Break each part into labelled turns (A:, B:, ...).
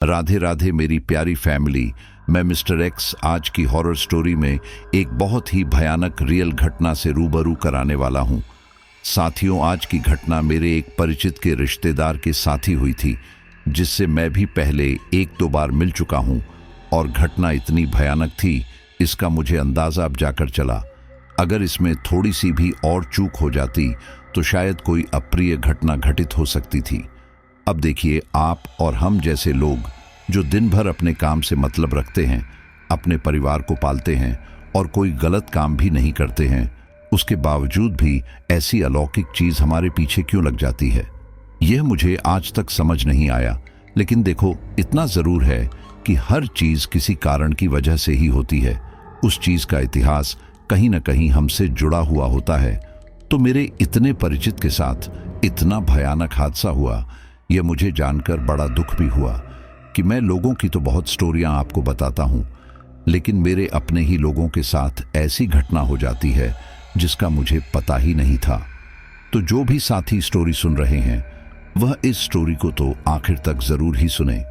A: राधे राधे मेरी प्यारी फैमिली। मैं मिस्टर एक्स आज की हॉरर स्टोरी में एक बहुत ही भयानक रियल घटना से रूबरू कराने वाला हूं। साथियों, आज की घटना मेरे एक परिचित के रिश्तेदार के साथ ही हुई थी, जिससे मैं भी पहले एक दो बार मिल चुका हूं, और घटना इतनी भयानक थी इसका मुझे अंदाजा अब जाकर चला। अगर इसमें थोड़ी सी भी और चूक हो जाती तो शायद कोई अप्रिय घटना घटित हो सकती थी। अब देखिए, आप और हम जैसे लोग जो दिन भर अपने काम से मतलब रखते हैं, अपने परिवार को पालते हैं और कोई गलत काम भी नहीं करते हैं, उसके बावजूद भी ऐसी अलौकिक चीज हमारे पीछे क्यों लग जाती है, यह मुझे आज तक समझ नहीं आया। लेकिन देखो, इतना जरूर है कि हर चीज किसी कारण की वजह से ही होती है। उस चीज का इतिहास कहीं ना कहीं हमसे जुड़ा हुआ होता है। तो मेरे इतने परिचित के साथ इतना भयानक हादसा हुआ, यह मुझे जानकर बड़ा दुख भी हुआ कि मैं लोगों की तो बहुत स्टोरियां आपको बताता हूं, लेकिन मेरे अपने ही लोगों के साथ ऐसी घटना हो जाती है जिसका मुझे पता ही नहीं था। तो जो भी साथी स्टोरी सुन रहे हैं, वह इस स्टोरी को तो आखिर तक जरूर ही सुने।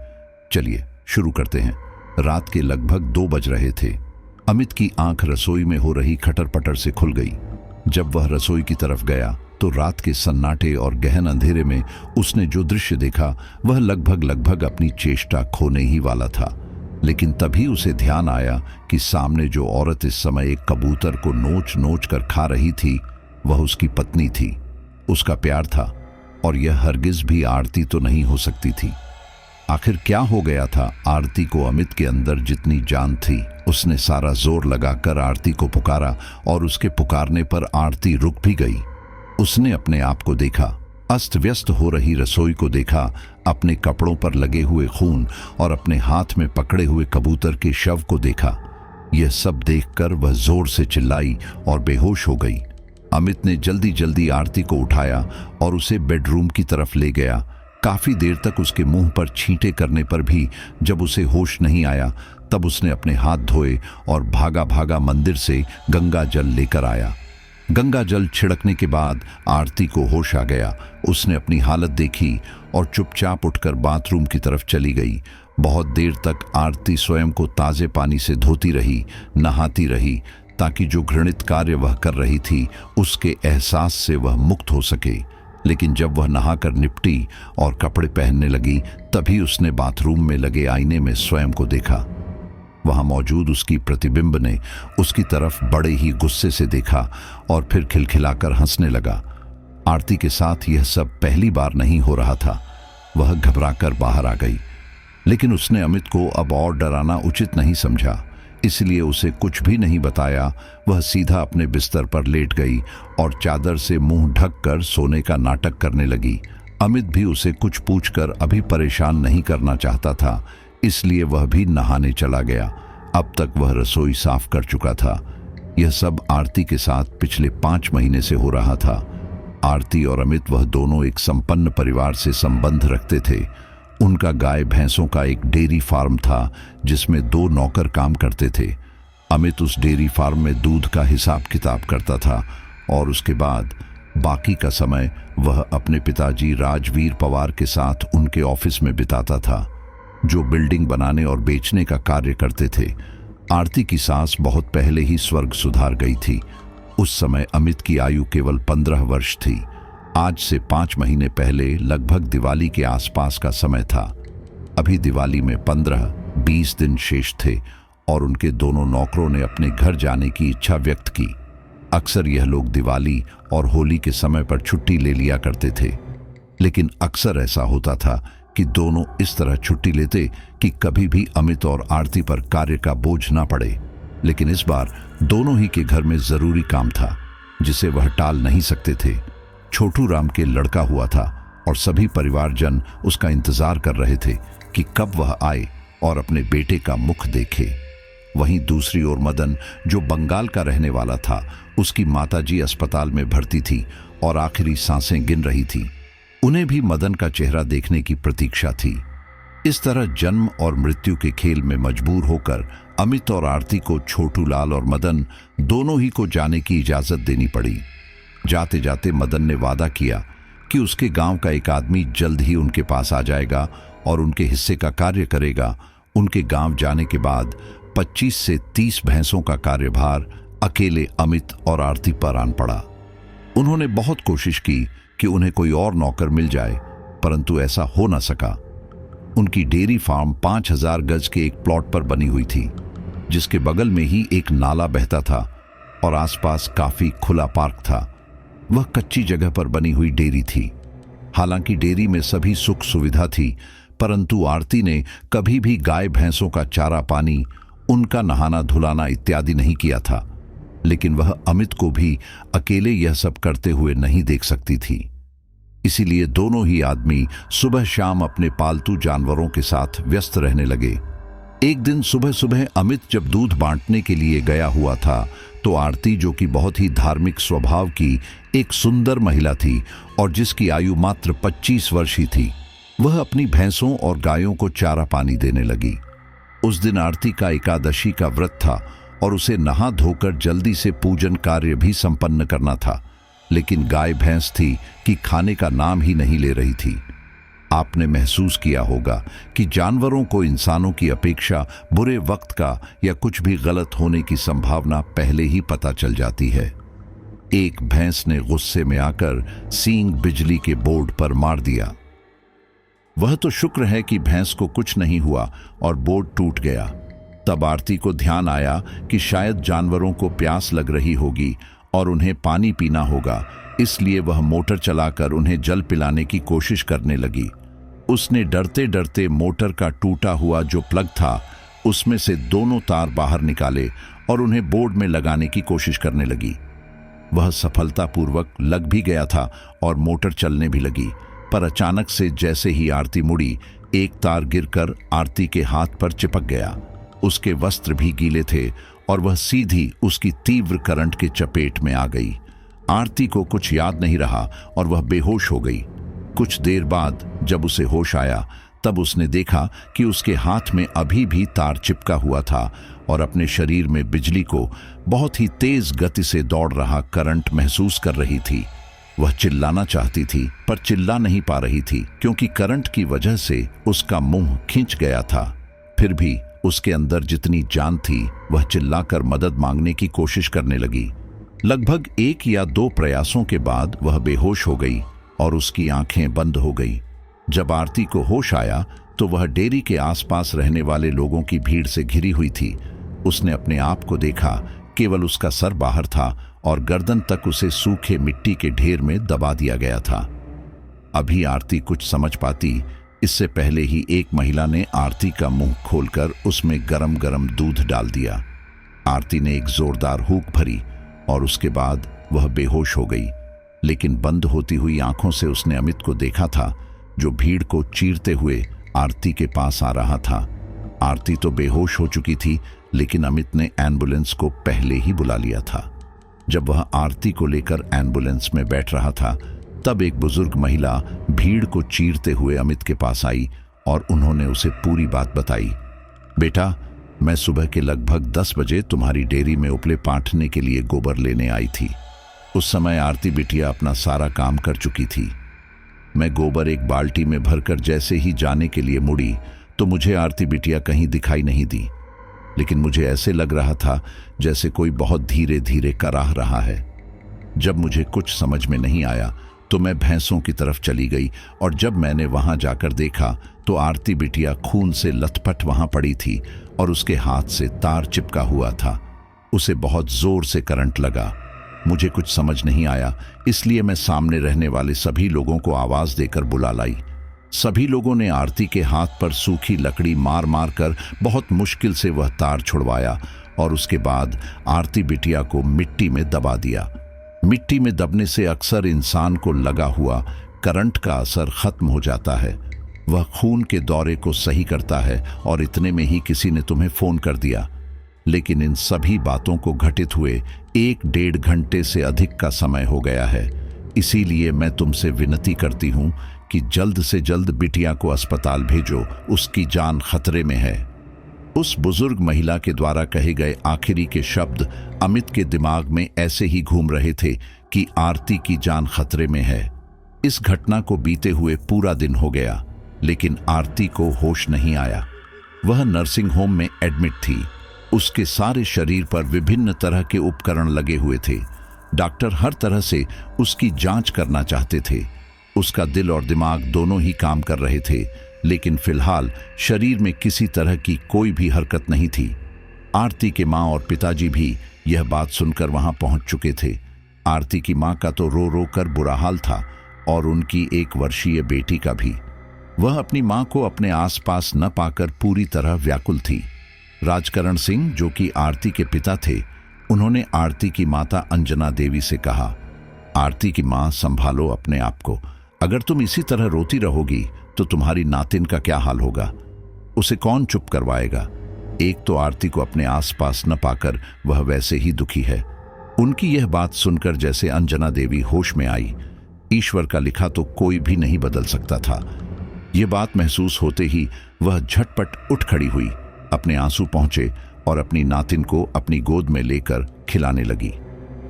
A: चलिए शुरू करते हैं। रात के लगभग 2 बज रहे थे। अमित की आंख रसोई में हो रही खटर पटर से खुल गई। जब वह रसोई की तरफ गया तो रात के सन्नाटे और गहन अंधेरे में उसने जो दृश्य देखा वह लगभग अपनी चेष्टा खोने ही वाला था। लेकिन तभी उसे ध्यान आया कि सामने जो औरत इस समय एक कबूतर को नोच नोच कर खा रही थी, वह उसकी पत्नी थी, उसका प्यार था, और यह हरगिज भी आरती तो नहीं हो सकती थी। आखिर क्या हो गया था आरती को? अमित के अंदर जितनी जान थी, उसने सारा जोर लगाकर आरती को पुकारा, और उसके पुकारने पर आरती रुक भी गई। उसने अपने आप को देखा, अस्त व्यस्त हो रही रसोई को देखा, अपने कपड़ों पर लगे हुए खून और अपने हाथ में पकड़े हुए कबूतर के शव को देखा। यह सब देखकर वह जोर से चिल्लाई और बेहोश हो गई। अमित ने जल्दी जल्दी आरती को उठाया और उसे बेडरूम की तरफ ले गया। काफी देर तक उसके मुंह पर छींटे करने पर भी जब उसे होश नहीं आया, तब उसने अपने हाथ धोए और भागा भागा मंदिर से गंगा जल लेकर आया। गंगा जल छिड़कने के बाद आरती को होश आ गया। उसने अपनी हालत देखी और चुपचाप उठकर बाथरूम की तरफ चली गई। बहुत देर तक आरती स्वयं को ताजे पानी से धोती रही, नहाती रही, ताकि जो घृणित कार्य वह कर रही थी उसके एहसास से वह मुक्त हो सके। लेकिन जब वह नहाकर निपटी और कपड़े पहनने लगी, तभी उसने बाथरूम में लगे आईने में स्वयं को देखा। वहां मौजूद उसकी प्रतिबिंब ने उसकी तरफ बड़े ही गुस्से से देखा और फिर खिलखिलाकर हंसने लगा। आरती के साथ यह सब पहली बार नहीं हो रहा था। वह घबराकर बाहर आ गई, लेकिन उसने अमित को अब और डराना उचित नहीं समझा, इसलिए उसे कुछ भी नहीं बताया। वह सीधा अपने बिस्तर पर लेट गई और चादर से मुंह ढककर सोने का नाटक करने लगी। अमित भी उसे कुछ पूछकर अभी परेशान नहीं करना चाहता था, इसलिए वह भी नहाने चला गया। अब तक वह रसोई साफ कर चुका था। यह सब आरती के साथ पिछले 5 महीने से हो रहा था। आरती और अमित वह दोनों एक संपन्न परिवार से संबंध रखते थे। उनका गाय भैंसों का एक डेयरी फार्म था, जिसमें 2 नौकर काम करते थे। अमित उस डेयरी फार्म में दूध का हिसाब किताब करता था, और उसके बाद बाकी का समय वह अपने पिताजी राजवीर पवार के साथ उनके ऑफिस में बिताता था, जो बिल्डिंग बनाने और बेचने का कार्य करते थे। आरती की सास बहुत पहले ही स्वर्ग सुधार गई थी। उस समय अमित की आयु केवल 15 वर्ष थी। आज से 5 महीने पहले लगभग दिवाली के आसपास का समय था। अभी दिवाली में 15-20 दिन शेष थे, और उनके दोनों नौकरों ने अपने घर जाने की इच्छा व्यक्त की। अक्सर यह लोग दिवाली और होली के समय पर छुट्टी ले लिया करते थे, लेकिन अक्सर ऐसा होता था कि दोनों इस तरह छुट्टी लेते कि कभी भी अमित और आरती पर कार्य का बोझ ना पड़े। लेकिन इस बार दोनों ही के घर में जरूरी काम था, जिसे वह टाल नहीं सकते थे। छोटू राम के लड़का हुआ था, और सभी परिवारजन उसका इंतजार कर रहे थे कि कब वह आए और अपने बेटे का मुख देखे। वहीं दूसरी ओर मदन, जो बंगाल का रहने वाला था, उसकी माताजी अस्पताल में भर्ती थी और आखिरी सांसें गिन रही थी। उन्हें भी मदन का चेहरा देखने की प्रतीक्षा थी। इस तरह जन्म और मृत्यु के खेल में मजबूर होकर अमित और आरती को छोटू लाल और मदन दोनों ही को जाने की इजाजत देनी पड़ी। जाते जाते मदन ने वादा किया कि उसके गांव का एक आदमी जल्द ही उनके पास आ जाएगा और उनके हिस्से का कार्य करेगा। उनके गांव जाने के बाद 25 से 30 भैंसों का कार्यभार अकेले अमित और आरती पर आन पड़ा। उन्होंने बहुत कोशिश की कि उन्हें कोई और नौकर मिल जाए, परंतु ऐसा हो न सका। उनकी डेयरी फार्म 5000 गज के एक प्लॉट पर बनी हुई थी, जिसके बगल में ही एक नाला बहता था और आसपास काफी खुला पार्क था। वह कच्ची जगह पर बनी हुई डेयरी थी। हालांकि डेयरी में सभी सुख सुविधा थी, परंतु आरती ने कभी भी गाय भैंसों का चारा पानी, उनका नहाना धुलाना इत्यादि नहीं किया था। लेकिन वह अमित को भी अकेले यह सब करते हुए नहीं देख सकती थी। इसीलिए दोनों ही आदमी सुबह शाम अपने पालतू जानवरों के साथ व्यस्त रहने लगे। एक दिन सुबह सुबह अमित जब दूध बांटने के लिए गया हुआ था, तो आरती, जो कि बहुत ही धार्मिक स्वभाव की एक सुंदर महिला थी और जिसकी आयु मात्र 25 वर्ष ही थी, वह अपनी भैंसों और गायों को चारा पानी देने लगी। उस दिन आरती का एकादशी का व्रत था और उसे नहा धोकर जल्दी से पूजन कार्य भी संपन्न करना था, लेकिन गाय भैंस थी कि खाने का नाम ही नहीं ले रही थी। आपने महसूस किया होगा कि जानवरों को इंसानों की अपेक्षा बुरे वक्त का या कुछ भी गलत होने की संभावना पहले ही पता चल जाती है। एक भैंस ने गुस्से में आकर सींग बिजली के बोर्ड पर मार दिया। वह तो शुक्र है कि भैंस को कुछ नहीं हुआ और बोर्ड टूट गया। तब आरती को ध्यान आया कि शायद जानवरों को प्यास लग रही होगी और उन्हें पानी पीना होगा, इसलिए वह मोटर चलाकर उन्हें जल पिलाने की कोशिश करने लगी। उसने डरते डरते मोटर का टूटा हुआ जो प्लग था, उसमें से दोनों तार बाहर निकाले और उन्हें बोर्ड में लगाने की कोशिश करने लगी। वह सफलतापूर्वक लग भी गया था और मोटर चलने भी लगी, पर अचानक से जैसे ही आरती मुड़ी, एक तार गिरकर आरती के हाथ पर चिपक गया। उसके वस्त्र भी गीले थे और वह सीधी उसकी तीव्र करंट के चपेट में आ गई। आरती को कुछ याद नहीं रहा और वह बेहोश हो गई। कुछ देर बाद जब उसे होश आया, तब उसने देखा कि उसके हाथ में अभी भी तार चिपका हुआ था और अपने शरीर में बिजली को बहुत ही तेज गति से दौड़ रहा करंट महसूस कर रही थी। वह चिल्लाना चाहती थी, पर चिल्ला नहीं पा रही थी, क्योंकि करंट की वजह से उसका मुंह खिंच गया था। फिर भी उसके अंदर जितनी जान थी, वह चिल्लाकर मदद मांगने की कोशिश करने लगी। लगभग 1 या 2 प्रयासों के बाद वह बेहोश हो गई और उसकी आंखें बंद हो गई। जब आरती को होश आया, तो वह डेयरी के आसपास रहने वाले लोगों की भीड़ से घिरी हुई थी। उसने अपने आप को देखा, केवल उसका सर बाहर था और गर्दन तक उसे सूखे मिट्टी के ढेर में दबा दिया गया था। अभी आरती कुछ समझ पाती, इससे पहले ही एक महिला ने आरती का मुंह खोलकर उसमें गरम गरम दूध डाल दिया। आरती ने एक जोरदार हूक भरी और उसके बाद वह बेहोश हो गई। लेकिन बंद होती हुई आंखों से उसने अमित को देखा था, जो भीड़ को चीरते हुए आरती के पास आ रहा था। आरती तो बेहोश हो चुकी थी, लेकिन अमित ने एम्बुलेंस को पहले ही बुला लिया था। जब वह आरती को लेकर एम्बुलेंस में बैठ रहा था, तब एक बुजुर्ग महिला भीड़ को चीरते हुए अमित के पास आई और उन्होंने उसे पूरी बात बताई। बेटा, मैं सुबह के लगभग 10 बजे तुम्हारी डेयरी में उपले पाटने के लिए गोबर लेने आई थी। उस समय आरती बिटिया अपना सारा काम कर चुकी थी। मैं गोबर एक बाल्टी में भरकर जैसे ही जाने के लिए मुड़ी, तो मुझे आरती बिटिया कहीं दिखाई नहीं दी। लेकिन मुझे ऐसे लग रहा था जैसे कोई बहुत धीरे धीरे कराह रहा है। जब मुझे कुछ समझ में नहीं आया, तो मैं भैंसों की तरफ चली गई और जब मैंने वहां जाकर देखा, तो आरती बिटिया खून से लथपथ वहां पड़ी थी और उसके हाथ से तार चिपका हुआ था। उसे बहुत जोर से करंट लगा। मुझे कुछ समझ नहीं आया, इसलिए मैं सामने रहने वाले सभी लोगों को आवाज देकर बुला लाई। सभी लोगों ने आरती के हाथ पर सूखी लकड़ी मार मार कर बहुत मुश्किल से वह तार छुड़वाया और उसके बाद आरती बिटिया को मिट्टी में दबा दिया। मिट्टी में दबने से अक्सर इंसान को लगा हुआ करंट का असर खत्म हो जाता है। वह खून के दौरे को सही करता है और इतने में ही किसी ने तुम्हें फोन कर दिया। लेकिन इन सभी बातों को घटित हुए 1-1.5 घंटे से अधिक का समय हो गया है। इसीलिए मैं तुमसे विनती करती हूँ कि जल्द से जल्द बिटिया को अस्पताल भेजो, उसकी जान खतरे में है। उस बुजुर्ग महिला के द्वारा कहे गए आखिरी के शब्द अमित के दिमाग में ऐसे ही घूम रहे थे कि आरती की जान खतरे में है। इस घटना को बीते हुए पूरा दिन हो गया। लेकिन आरती को होश नहीं आया। वह नर्सिंग होम में एडमिट थी। उसके सारे शरीर पर विभिन्न तरह के उपकरण लगे हुए थे। डॉक्टर हर तरह से उसकी जांच करना चाहते थे। उसका दिल और दिमाग दोनों ही काम कर रहे थे, लेकिन फिलहाल शरीर में किसी तरह की कोई भी हरकत नहीं थी। आरती के माँ और पिताजी भी यह बात सुनकर वहां पहुंच चुके थे। आरती की माँ का तो रो रो कर बुरा हाल था और उनकी 1 वर्षीय बेटी का भी। वह अपनी माँ को अपने आसपास न पाकर पूरी तरह व्याकुल थी। राजकरण सिंह, जो कि आरती के पिता थे, उन्होंने आरती की माता अंजना देवी से कहा, आरती की माँ, संभालो अपने आप को। अगर तुम इसी तरह रोती रहोगी तो तुम्हारी नातिन का क्या हाल होगा? उसे कौन चुप करवाएगा? एक तो आरती को अपने आसपास न पाकर वह वैसे ही दुखी है। उनकी यह बात सुनकर जैसे अंजना देवी होश में आई। ईश्वर का लिखा तो कोई भी नहीं बदल सकता था। ये बात महसूस होते ही वह झटपट उठ खड़ी हुई, अपने आंसू पहुंचे और अपनी नातिन को अपनी गोद में लेकर खिलाने लगी।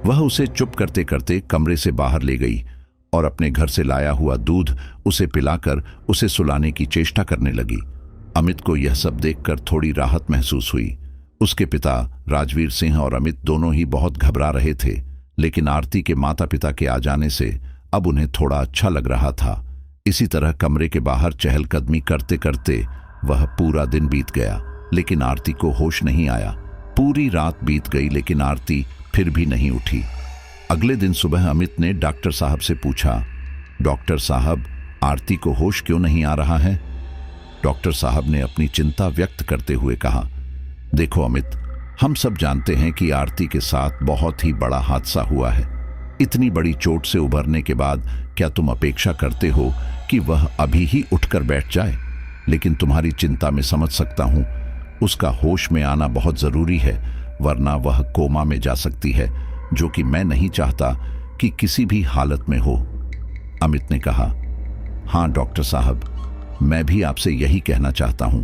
A: वह उसे चुप करते करते कमरे से बाहर ले गई और अपने घर से लाया हुआ दूध उसे पिलाकर उसे सुलाने की चेष्टा करने लगी। अमित को यह सब देखकर थोड़ी राहत महसूस हुई। उसके पिता राजवीर सिंह और अमित दोनों ही बहुत घबरा रहे थे, लेकिन आरती के माता पिता के आ जाने से अब उन्हें थोड़ा अच्छा लग रहा था। इसी तरह कमरे के बाहर चहलकदमी करते करते वह पूरा दिन बीत गया, लेकिन आरती को होश नहीं आया। पूरी रात बीत गई, लेकिन आरती फिर भी नहीं उठी। अगले दिन सुबह अमित ने डॉक्टर साहब से पूछा, डॉक्टर साहब, आरती को होश क्यों नहीं आ रहा है? डॉक्टर साहब ने अपनी चिंता व्यक्त करते हुए कहा, देखो अमित, हम सब जानते हैं कि आरती के साथ बहुत ही बड़ा हादसा हुआ है। इतनी बड़ी चोट से उभरने के बाद क्या तुम अपेक्षा करते हो कि वह अभी ही उठकर बैठ जाए? लेकिन तुम्हारी चिंता में समझ सकता हूं। उसका होश में आना बहुत जरूरी है, वरना वह कोमा में जा सकती है, जो कि मैं नहीं चाहता कि किसी भी हालत में हो। अमित ने कहा, हाँ डॉक्टर साहब, मैं भी आपसे यही कहना चाहता हूं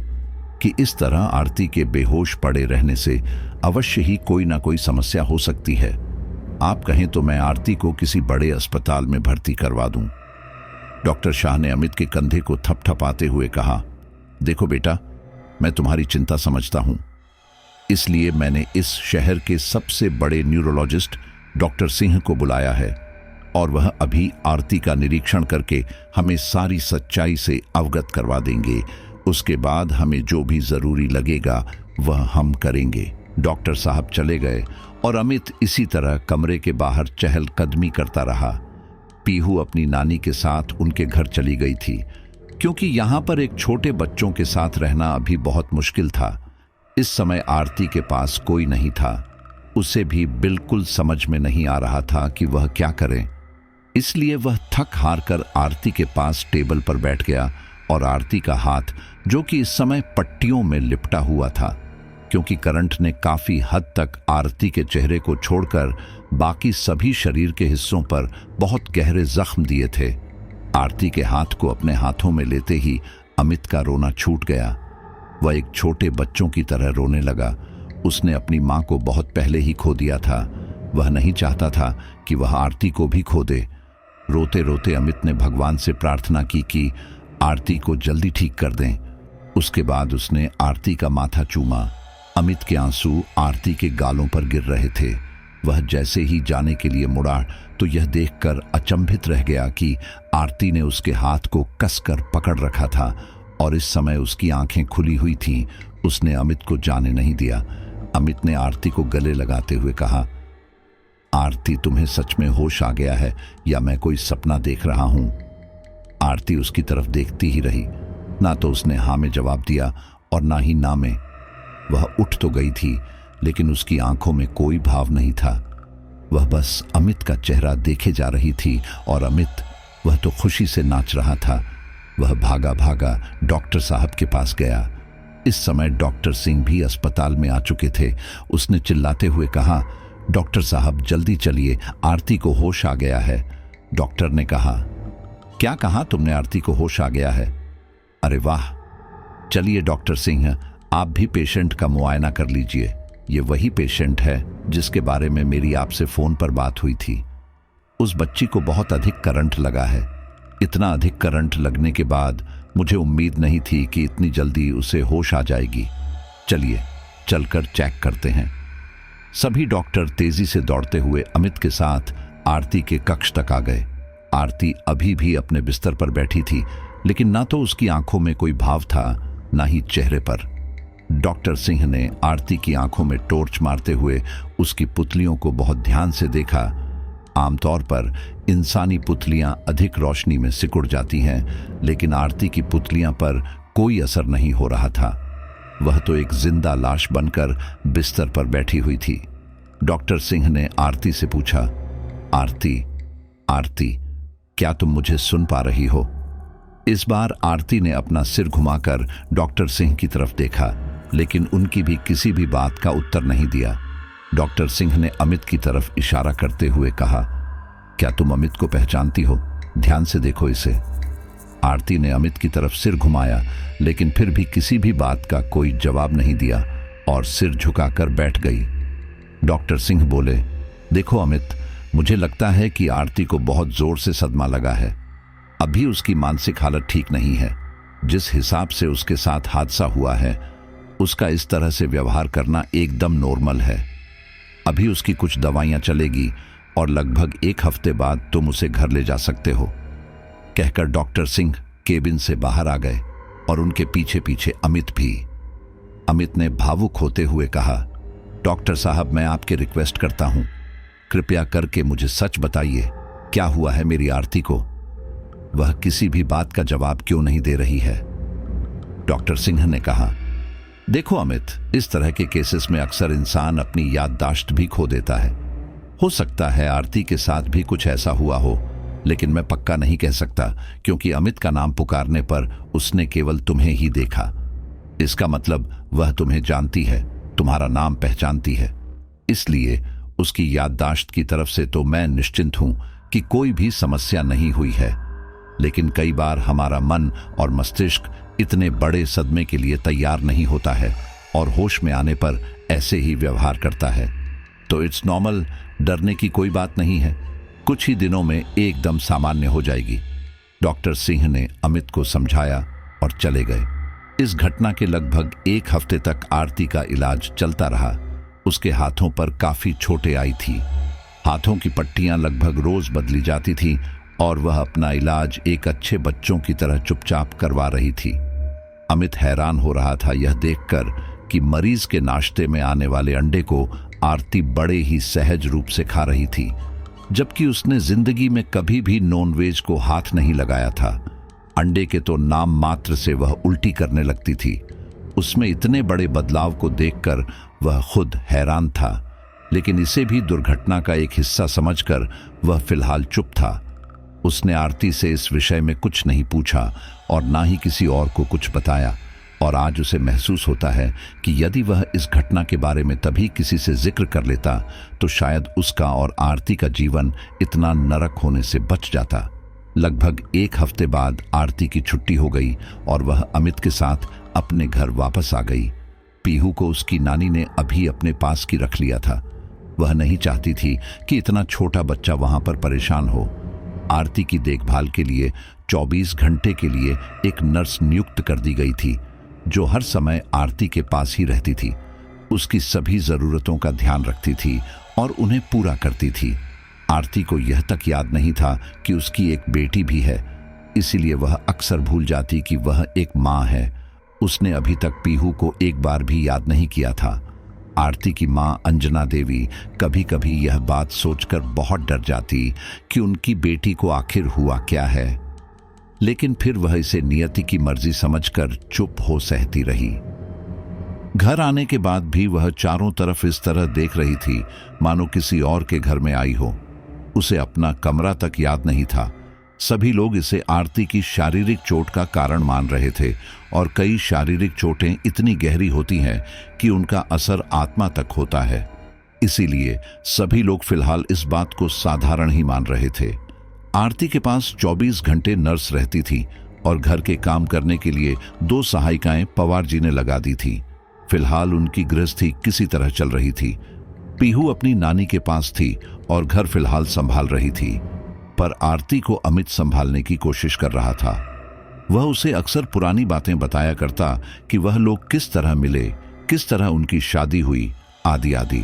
A: कि इस तरह आरती के बेहोश पड़े रहने से अवश्य ही कोई ना कोई समस्या हो सकती है। आप कहें तो मैं आरती को किसी बड़े अस्पताल में भर्ती करवा दूं। डॉक्टर शाह ने अमित के कंधे को थपथपाते हुए कहा, देखो बेटा, मैं तुम्हारी चिंता समझता हूं, इसलिए मैंने इस शहर के सबसे बड़े न्यूरोलॉजिस्ट डॉक्टर सिंह को बुलाया है और वह अभी आरती का निरीक्षण करके हमें सारी सच्चाई से अवगत करवा देंगे। उसके बाद हमें जो भी जरूरी लगेगा वह हम करेंगे। डॉक्टर साहब चले गए और अमित इसी तरह कमरे के बाहर चहलकदमी करता रहा। पीहू अपनी नानी के साथ उनके घर चली गई थी, क्योंकि यहाँ पर एक छोटे बच्चों के साथ रहना अभी बहुत मुश्किल था। इस समय आरती के पास कोई नहीं था। उसे भी बिल्कुल समझ में नहीं आ रहा था कि वह क्या करे, इसलिए वह थक हार कर आरती के पास टेबल पर बैठ गया और आरती का हाथ, जो कि इस समय पट्टियों में लिपटा हुआ था, क्योंकि करंट ने काफी हद तक आरती के चेहरे को छोड़कर बाकी सभी शरीर के हिस्सों पर बहुत गहरे जख्म दिए थे। आरती के हाथ को अपने हाथों में लेते ही अमित का रोना छूट गया। वह एक छोटे बच्चों की तरह रोने लगा। उसने अपनी माँ को बहुत पहले ही खो दिया था। वह नहीं चाहता था कि वह आरती को भी खो दे। रोते रोते अमित ने भगवान से प्रार्थना की कि आरती को जल्दी ठीक कर दें। उसके बाद उसने आरती का माथा चूमा। अमित के आंसू आरती के गालों पर गिर रहे थे। वह जैसे ही जाने के लिए मुड़ा तो यह देखकर अचंभित रह गया कि आरती ने उसके हाथ को कसकर पकड़ रखा था और इस समय उसकी आंखें खुली हुई थीं। उसने अमित को जाने नहीं दिया। अमित ने आरती को गले लगाते हुए कहा, आरती, तुम्हें सच में होश आ गया है या मैं कोई सपना देख रहा हूं? आरती उसकी तरफ देखती ही रही। ना तो उसने हाँ में जवाब दिया और ना ही ना में। वह उठ तो गई थी, लेकिन उसकी आंखों में कोई भाव नहीं था। वह बस अमित का चेहरा देखे जा रही थी और अमित, वह तो खुशी से नाच रहा था। वह भागा भागा डॉक्टर साहब के पास गया। इस समय डॉक्टर सिंह भी अस्पताल में आ चुके थे। उसने चिल्लाते हुए कहा, डॉक्टर साहब जल्दी चलिए, आरती को होश आ गया है। डॉक्टर ने कहा, क्या कहा तुमने? आरती को होश आ गया है? अरे वाह, चलिए डॉक्टर सिंह, आप भी पेशेंट का मुआयना कर लीजिए। ये वही पेशेंट है जिसके बारे में मेरी आपसे फोन पर बात हुई थी। उस बच्ची को बहुत अधिक करंट लगा है। इतना अधिक करंट लगने के बाद मुझे उम्मीद नहीं थी कि इतनी जल्दी उसे होश आ जाएगी। चलिए चलकर चेक करते हैं। सभी डॉक्टर तेजी से दौड़ते हुए अमित के साथ आरती के कक्ष तक आ गए। आरती अभी भी अपने बिस्तर पर बैठी थी, लेकिन ना तो उसकी आंखों में कोई भाव था, ना ही चेहरे पर। डॉक्टर सिंह ने आरती की आंखों में टॉर्च मारते हुए उसकी पुतलियों को बहुत ध्यान से देखा। आमतौर पर इंसानी पुतलियां अधिक रोशनी में सिकुड़ जाती हैं, लेकिन आरती की पुतलियां पर कोई असर नहीं हो रहा था। वह तो एक जिंदा लाश बनकर बिस्तर पर बैठी हुई थी। डॉक्टर सिंह ने आरती से पूछा, आरती, आरती, क्या तुम मुझे सुन पा रही हो? इस बार आरती ने अपना सिर घुमाकर डॉक्टर सिंह की तरफ देखा, लेकिन उनकी भी किसी भी बात का उत्तर नहीं दिया। डॉक्टर सिंह ने अमित की तरफ इशारा करते हुए कहा, क्या तुम अमित को पहचानती हो? ध्यान से देखो इसे। आरती ने अमित की तरफ सिर घुमाया, लेकिन फिर भी किसी भी बात का कोई जवाब नहीं दिया और सिर झुकाकर बैठ गई। डॉक्टर सिंह बोले, देखो अमित, मुझे लगता है कि आरती को बहुत जोर से सदमा लगा है। अभी उसकी मानसिक हालत ठीक नहीं है। जिस हिसाब से उसके साथ हादसा हुआ है, उसका इस तरह से व्यवहार करना एकदम नॉर्मल है। अभी उसकी कुछ दवाइयां चलेगी और लगभग 1 हफ्ते बाद तुम उसे घर ले जा सकते हो। कहकर डॉक्टर सिंह केबिन से बाहर आ गए और उनके पीछे पीछे अमित भी। अमित ने भावुक होते हुए कहा, डॉक्टर साहब, मैं आपके रिक्वेस्ट करता हूं, कृपया करके मुझे सच बताइए, क्या हुआ है मेरी आरती को? वह किसी भी बात का जवाब क्यों नहीं दे रही है? डॉक्टर सिंह ने कहा, देखो अमित, इस तरह के केसेस में अक्सर इंसान अपनी याददाश्त भी खो देता है। हो सकता है आरती के साथ भी कुछ ऐसा हुआ हो, लेकिन मैं पक्का नहीं कह सकता, क्योंकि अमित का नाम पुकारने पर उसने केवल तुम्हें ही देखा। इसका मतलब वह तुम्हें जानती है, तुम्हारा नाम पहचानती है। इसलिए उसकी याददाश्त की तरफ से तो मैं निश्चिंत हूं कि कोई भी समस्या नहीं हुई है। लेकिन कई बार हमारा मन और मस्तिष्क इतने बड़े सदमे के लिए तैयार नहीं होता है और होश में आने पर ऐसे ही व्यवहार करता है। तो इट्स नॉर्मल, डरने की कोई बात नहीं है। कुछ ही दिनों में एकदम सामान्य हो जाएगी। डॉक्टर सिंह ने अमित को समझाया और चले गए। इस घटना के लगभग 1 हफ्ते तक आरती का इलाज चलता रहा। उसके हाथों पर काफी चोटें आई थी। हाथों की पट्टियां लगभग रोज बदली जाती थी और वह अपना इलाज एक अच्छे बच्चों की तरह चुपचाप करवा रही थी। अमित हैरान हो रहा था यह देखकर कि मरीज के नाश्ते में आने वाले अंडे को आरती बड़े ही सहज रूप से खा रही थी, जबकि उसने जिंदगी में कभी भी नॉनवेज को हाथ नहीं लगाया था। अंडे के तो नाम मात्र से वह उल्टी करने लगती थी। उसमें इतने बड़े बदलाव को देखकर वह खुद हैरान था, लेकिन इसे भी दुर्घटना का एक हिस्सा समझकर वह फिलहाल चुप था। उसने आरती से इस विषय में कुछ नहीं पूछा और ना ही किसी और को कुछ बताया, और आज उसे महसूस होता है कि यदि वह इस घटना के बारे में तभी किसी से जिक्र कर लेता तो शायद उसका और आरती का जीवन इतना नरक होने से बच जाता। लगभग 1 हफ्ते बाद आरती की छुट्टी हो गई और वह अमित के साथ अपने घर वापस आ गई। पीहू को उसकी नानी ने अभी अपने पास की रख लिया था। वह नहीं चाहती थी कि इतना छोटा बच्चा वहां पर परेशान हो। आरती की देखभाल के लिए 24 घंटे के लिए एक नर्स नियुक्त कर दी गई थी, जो हर समय आरती के पास ही रहती थी, उसकी सभी जरूरतों का ध्यान रखती थी और उन्हें पूरा करती थी। आरती को यह तक याद नहीं था कि उसकी एक बेटी भी है, इसीलिए वह अक्सर भूल जाती कि वह एक माँ है। उसने अभी तक पीहू को एक बार भी याद नहीं किया था। आरती की माँ अंजना देवी कभी कभी यह बात सोचकर बहुत डर जाती कि उनकी बेटी को आखिर हुआ क्या है, लेकिन फिर वह इसे नियति की मर्जी समझकर चुप हो सहती रही। घर आने के बाद भी वह चारों तरफ इस तरह देख रही थी मानो किसी और के घर में आई हो। उसे अपना कमरा तक याद नहीं था। सभी लोग इसे आरती की शारीरिक चोट का कारण मान रहे थे, और कई शारीरिक चोटें इतनी गहरी होती हैं कि उनका असर आत्मा तक होता है। इसीलिए सभी लोग फिलहाल इस बात को साधारण ही मान रहे थे। आरती के पास 24 घंटे नर्स रहती थी और घर के काम करने के लिए 2 सहायिकाएं पवार जी ने लगा दी थी। फिलहाल उनकी गृहस्थी किसी तरह चल रही थी। पीहू अपनी नानी के पास थी और घर फिलहाल संभाल रही थी, पर आरती को अमित संभालने की कोशिश कर रहा था। वह उसे अक्सर पुरानी बातें बताया करता कि वह लोग किस तरह मिले, किस तरह उनकी शादी हुई, आदि आदि।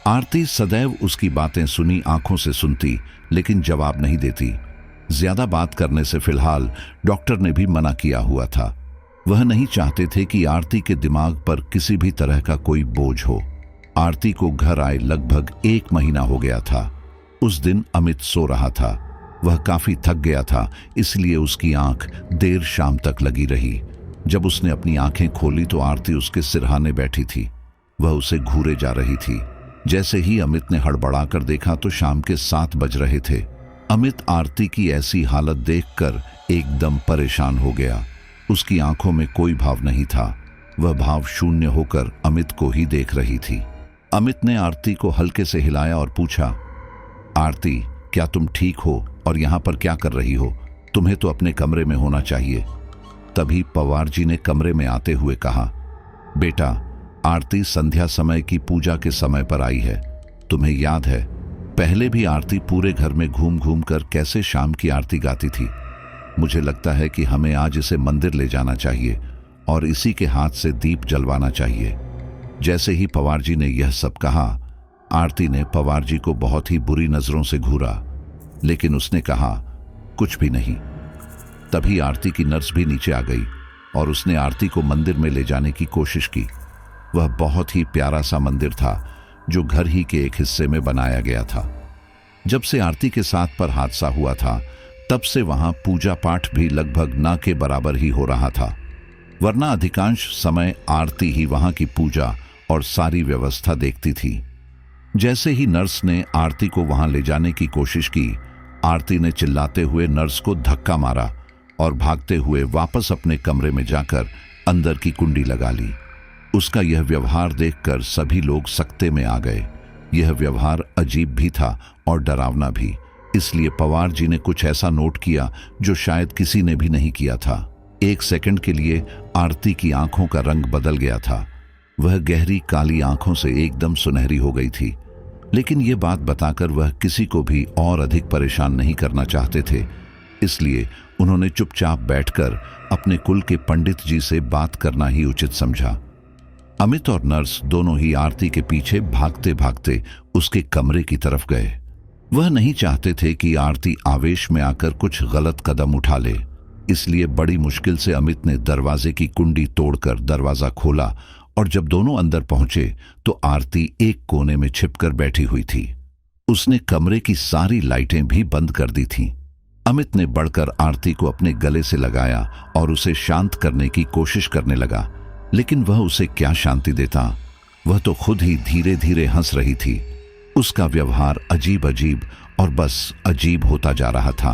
A: आरती सदैव उसकी बातें सुनी आंखों से सुनती, लेकिन जवाब नहीं देती। ज्यादा बात करने से फिलहाल डॉक्टर ने भी मना किया हुआ था। वह नहीं चाहते थे कि आरती के दिमाग पर किसी भी तरह का कोई बोझ हो। आरती को घर आए लगभग 1 महीना हो गया था। उस दिन अमित सो रहा था। वह काफी थक गया था, इसलिए उसकी आंख देर शाम तक लगी रही। जब उसने अपनी आंखें खोली तो आरती उसके सिरहाने बैठी थी। वह उसे घूरे जा रही थी। जैसे ही अमित ने हड़बड़ाकर देखा तो शाम के 7 बज रहे थे। अमित आरती की ऐसी हालत देखकर एकदम परेशान हो गया। उसकी आंखों में कोई भाव नहीं था। वह भाव शून्य होकर अमित को ही देख रही थी। अमित ने आरती को हल्के से हिलाया और पूछा, आरती, क्या तुम ठीक हो और यहाँ पर क्या कर रही हो? तुम्हें तो अपने कमरे में होना चाहिए। तभी पवार जी ने कमरे में आते हुए कहा, बेटा, आरती संध्या समय की पूजा के समय पर आई है। तुम्हें याद है, पहले भी आरती पूरे घर में घूम घूम कर कैसे शाम की आरती गाती थी। मुझे लगता है कि हमें आज इसे मंदिर ले जाना चाहिए और इसी के हाथ से दीप जलवाना चाहिए। जैसे ही पवार जी ने यह सब कहा, आरती ने पवार जी को बहुत ही बुरी नजरों से घूरा, लेकिन उसने कहा, कुछ भी नहीं। तभी आरती की नर्स भी नीचे आ गई और उसने आरती को मंदिर में ले जाने की कोशिश की। वह बहुत ही प्यारा सा मंदिर था जो घर ही के एक हिस्से में बनाया गया था। जब से आरती के साथ पर हादसा हुआ था, तब से वहां पूजा पाठ भी लगभग ना के बराबर ही हो रहा था, वरना अधिकांश समय आरती ही वहां की पूजा और सारी व्यवस्था देखती थी। जैसे ही नर्स ने आरती को वहां ले जाने की कोशिश की, आरती ने चिल्लाते हुए नर्स को धक्का मारा और भागते हुए वापस अपने कमरे में जाकर अंदर की कुंडी लगा ली। उसका यह व्यवहार देखकर सभी लोग सकते में आ गए। यह व्यवहार अजीब भी था और डरावना भी, इसलिए पवार जी ने कुछ ऐसा नोट किया जो शायद किसी ने भी नहीं किया था। 1 सेकंड के लिए आरती की आंखों का रंग बदल गया था। वह गहरी काली आंखों से एकदम सुनहरी हो गई थी। लेकिन यह बात बताकर वह किसी को भी और अधिक परेशान नहीं करना चाहते थे, इसलिए उन्होंने चुपचाप बैठकर अपने कुल के पंडित जी से बात करना ही उचित समझा। अमित और नर्स दोनों ही आरती के पीछे भागते भागते उसके कमरे की तरफ गए। वह नहीं चाहते थे कि आरती आवेश में आकर कुछ गलत कदम उठा ले, इसलिए बड़ी मुश्किल से अमित ने दरवाजे की कुंडी तोड़कर दरवाजा खोला और जब दोनों अंदर पहुंचे तो आरती एक कोने में छिपकर बैठी हुई थी। उसने कमरे की सारी लाइटें भी बंद कर दी थीं। अमित ने बढ़कर आरती को अपने गले से लगाया और उसे शांत करने की कोशिश करने लगा, लेकिन वह उसे क्या शांति देता। वह तो खुद ही धीरे धीरे हंस रही थी। उसका व्यवहार अजीब अजीब और बस अजीब होता जा रहा था।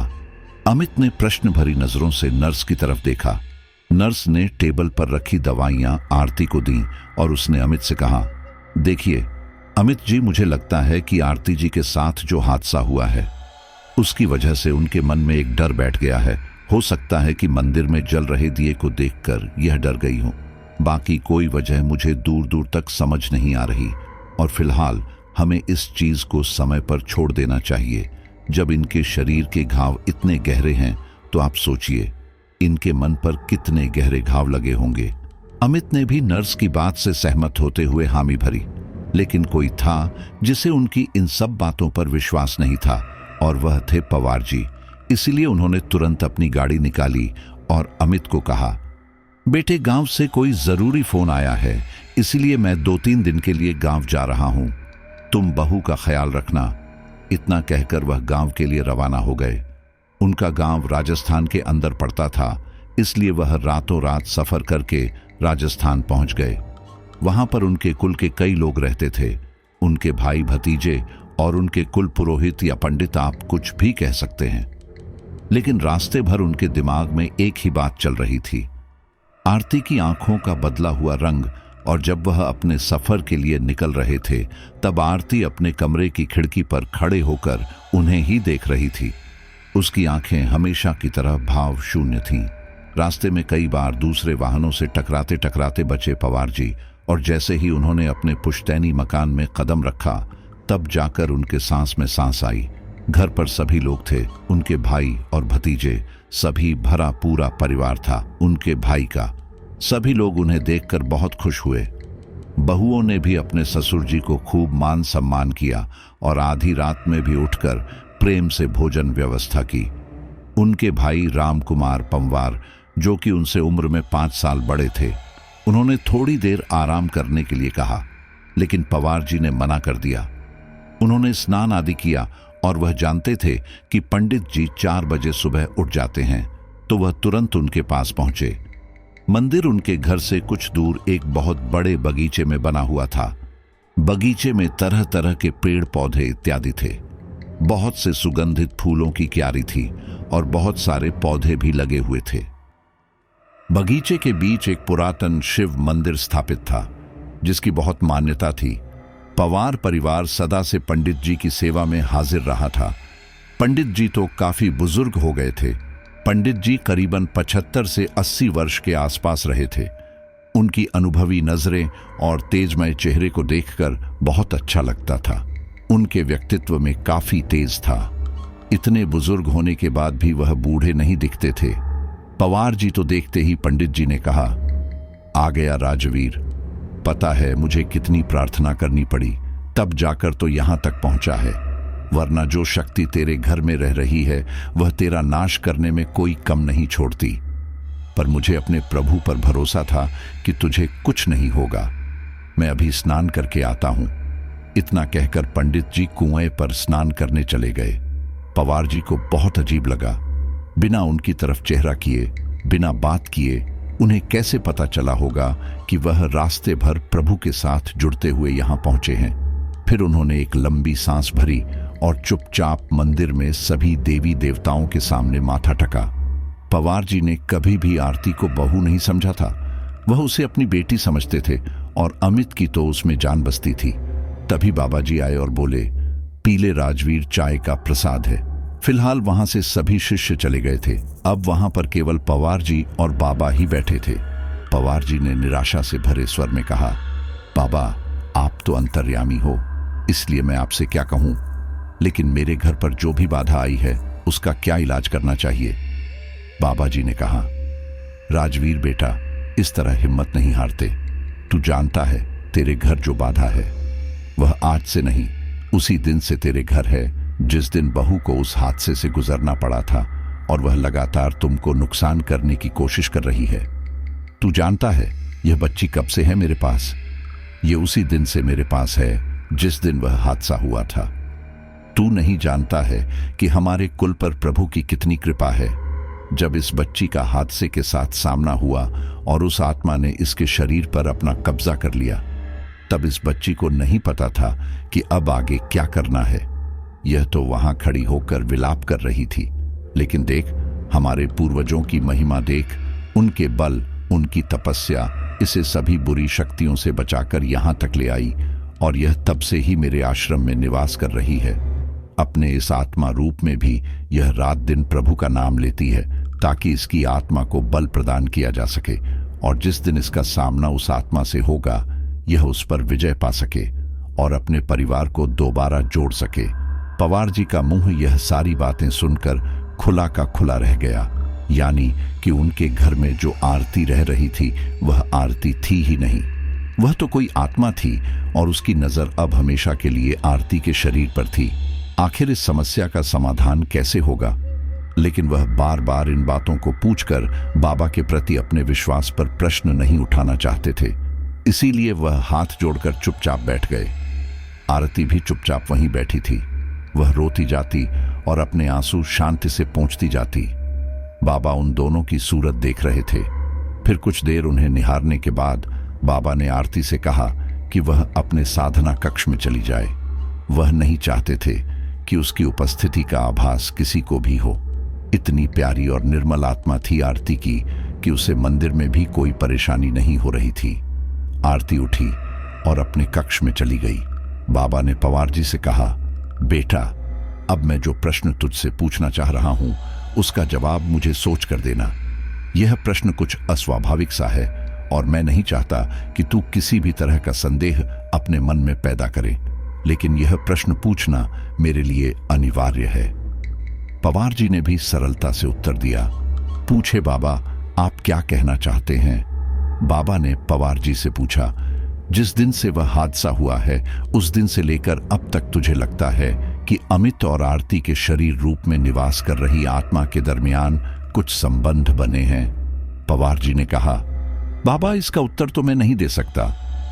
A: अमित ने प्रश्न भरी नजरों से नर्स की तरफ देखा। नर्स ने टेबल पर रखी दवाइयां आरती को दी और उसने अमित से कहा, देखिए अमित जी, मुझे लगता है कि आरती जी के साथ जो हादसा हुआ है उसकी वजह से उनके मन में एक डर बैठ गया है। हो सकता है कि मंदिर में जल रहे दिए को देखकर यह डर गई हूं। बाकी कोई वजह मुझे दूर दूर तक समझ नहीं आ रही और फिलहाल हमें इस चीज को समय पर छोड़ देना चाहिए। जब इनके शरीर के घाव इतने गहरे हैं तो आप सोचिए इनके मन पर कितने गहरे घाव लगे होंगे। अमित ने भी नर्स की बात से सहमत होते हुए हामी भरी, लेकिन कोई था जिसे उनकी इन सब बातों पर विश्वास नहीं था और वह थे पवार जी। इसलिए उन्होंने तुरंत अपनी गाड़ी निकाली और अमित को कहा, बेटे गांव से कोई जरूरी फोन आया है, इसलिए मैं 2-3 दिन के लिए गांव जा रहा हूं। तुम बहू का ख्याल रखना। इतना कहकर वह गांव के लिए रवाना हो गए। उनका गांव राजस्थान के अंदर पड़ता था, इसलिए वह रातों रात सफर करके राजस्थान पहुंच गए। वहां पर उनके कुल के कई लोग रहते थे, उनके भाई भतीजे और उनके कुल पुरोहित या पंडित, आप कुछ भी कह सकते हैं। लेकिन रास्ते भर उनके दिमाग में एक ही बात चल रही थी, आरती की आंखों का बदला हुआ रंग। और जब वह अपने सफर के लिए निकल रहे थे तब आरती अपने कमरे की खिड़की पर खड़े होकर उन्हें ही देख रही थी। उसकी आंखें हमेशा की तरह भाव शून्य थीं। रास्ते में कई बार दूसरे वाहनों से टकराते टकराते बचे पवार जी, और जैसे ही उन्होंने अपने पुश्तैनी मकान में कदम रखा तब जाकर उनके सांस में सांस आई। घर पर सभी लोग थे, उनके भाई और भतीजे, सभी भरा पूरा परिवार था उनके भाई का। सभी लोग उन्हें देखकर बहुत खुश हुए। बहुओं ने भी अपने ससुर जी को खूब मान सम्मान किया और आधी रात में भी उठकर प्रेम से भोजन व्यवस्था की। उनके भाई राम कुमार पंवार, जो कि उनसे उम्र में 5 साल बड़े थे, उन्होंने थोड़ी देर आराम करने के लिए कहा, लेकिन पवार जी ने मना कर दिया। उन्होंने स्नान आदि किया और वह जानते थे कि पंडित जी 4 बजे सुबह उठ जाते हैं, तो वह तुरंत उनके पास पहुंचे। मंदिर उनके घर से कुछ दूर एक बहुत बड़े बगीचे में बना हुआ था। बगीचे में तरह तरह के पेड़ पौधे इत्यादि थे। बहुत से सुगंधित फूलों की क्यारी थी और बहुत सारे पौधे भी लगे हुए थे। बगीचे के बीच एक पुरातन शिव मंदिर स्थापित था, जिसकी बहुत मान्यता थी। पवार परिवार सदा से पंडित जी की सेवा में हाजिर रहा था। पंडित जी तो काफी बुजुर्ग हो गए थे। पंडित जी करीबन 75 से 80 वर्ष के आसपास रहे थे। उनकी अनुभवी नजरें और तेजमय चेहरे को देखकर बहुत अच्छा लगता था। उनके व्यक्तित्व में काफी तेज था। इतने बुजुर्ग होने के बाद भी वह बूढ़े नहीं दिखते थे। पवार जी तो देखते ही पंडित जी ने कहा, आ गया राजवीर। पता है मुझे कितनी प्रार्थना करनी पड़ी, तब जाकर तो यहां तक पहुंचा है, वरना जो शक्ति तेरे घर में रह रही है वह तेरा नाश करने में कोई कम नहीं छोड़ती। पर मुझे अपने प्रभु पर भरोसा था कि तुझे कुछ नहीं होगा। मैं अभी स्नान करके आता हूं। इतना कहकर पंडित जी कुएं पर स्नान करने चले गए। पवार जी को बहुत अजीब लगा। बिना उनकी तरफ चेहरा किए, बिना बात किए, उन्हें कैसे पता चला होगा कि वह रास्ते भर प्रभु के साथ जुड़ते हुए यहां पहुंचे हैं। फिर उन्होंने एक लंबी सांस भरी और चुपचाप मंदिर में सभी देवी देवताओं के सामने माथा टका। पवार जी ने कभी भी आरती को बहू नहीं समझा था। वह उसे अपनी बेटी समझते थे और अमित की तो उसमें जान बसती थी। तभी बाबा जी आए और बोले, पीले राजवीर, चाय का प्रसाद है। फिलहाल वहां से सभी शिष्य चले गए थे। अब वहां पर केवल पवार जी और बाबा ही बैठे थे। पवार जी ने निराशा से भरे स्वर में कहा, बाबा आप तो अंतर्यामी हो, इसलिए मैं आपसे क्या कहूं, लेकिन मेरे घर पर जो भी बाधा आई है उसका क्या इलाज करना चाहिए। बाबा जी ने कहा, राजवीर बेटा, इस तरह हिम्मत नहीं हारते। तू जानता है तेरे घर जो बाधा है वह आज से नहीं, उसी दिन से तेरे घर है जिस दिन बहू को उस हादसे से गुजरना पड़ा था और वह लगातार तुमको नुकसान करने की कोशिश कर रही है। तू जानता है यह बच्ची कब से है मेरे पास? यह उसी दिन से मेरे पास है जिस दिन वह हादसा हुआ था। तू नहीं जानता है कि हमारे कुल पर प्रभु की कितनी कृपा है। जब इस बच्ची का हादसे के साथ सामना हुआ और उस आत्मा ने इसके शरीर पर अपना कब्जा कर लिया, तब इस बच्ची को नहीं पता था कि अब आगे क्या करना है। यह तो वहां खड़ी होकर विलाप कर रही थी, लेकिन देख, हमारे पूर्वजों की महिमा देख, उनके बल, उनकी तपस्या इसे सभी बुरी शक्तियों से बचाकर यहां तक ले आई और यह तब से ही मेरे आश्रम में निवास कर रही है। अपने इस आत्मा रूप में भी यह रात दिन प्रभु का नाम लेती है ताकि इसकी आत्मा को बल प्रदान किया जा सके और जिस दिन इसका सामना उस आत्मा से होगा यह उस पर विजय पा सके और अपने परिवार को दोबारा जोड़ सके। पवार जी का मुंह यह सारी बातें सुनकर खुला का खुला रह गया, यानी कि उनके घर में जो आरती रह रही थी वह आरती थी ही नहीं, वह तो कोई आत्मा थी और उसकी नजर अब हमेशा के लिए आरती के शरीर पर थी। आखिर इस समस्या का समाधान कैसे होगा? लेकिन वह बार बार इन बातों को पूछकर बाबा के प्रति अपने विश्वास पर प्रश्न नहीं उठाना चाहते थे, इसीलिए वह हाथ जोड़कर चुपचाप बैठ गए। आरती भी चुपचाप वहीं बैठी थी। वह रोती जाती और अपने आंसू शांति से पोंछती जाती। बाबा उन दोनों की सूरत देख रहे थे। फिर कुछ देर उन्हें निहारने के बाद बाबा ने आरती से कहा कि वह अपने साधना कक्ष में चली जाए। वह नहीं चाहते थे कि उसकी उपस्थिति का आभास किसी को भी हो। इतनी प्यारी और निर्मल आत्मा थी आरती की कि उसे मंदिर में भी कोई परेशानी नहीं हो रही थी। आरती उठी और अपने कक्ष में चली गई। बाबा ने पवार जी से कहा, बेटा, अब मैं जो प्रश्न तुझसे पूछना चाह रहा हूं उसका जवाब मुझे सोच कर देना। यह प्रश्न कुछ अस्वाभाविक सा है और मैं नहीं चाहता कि तू किसी भी तरह का संदेह अपने मन में पैदा करे। लेकिन यह प्रश्न पूछना मेरे लिए अनिवार्य है। पवार जी ने भी सरलता से उत्तर दिया, पूछे बाबा, आप क्या कहना चाहते हैं? बाबा ने पवार जी से पूछा, जिस दिन से वह हादसा हुआ है उस दिन से लेकर अब तक तुझे लगता है कि अमित और आरती के शरीर रूप में निवास कर रही आत्मा के दरमियान कुछ संबंध बने हैं? पवार जी ने कहा, बाबा, इसका उत्तर तो मैं नहीं दे सकता,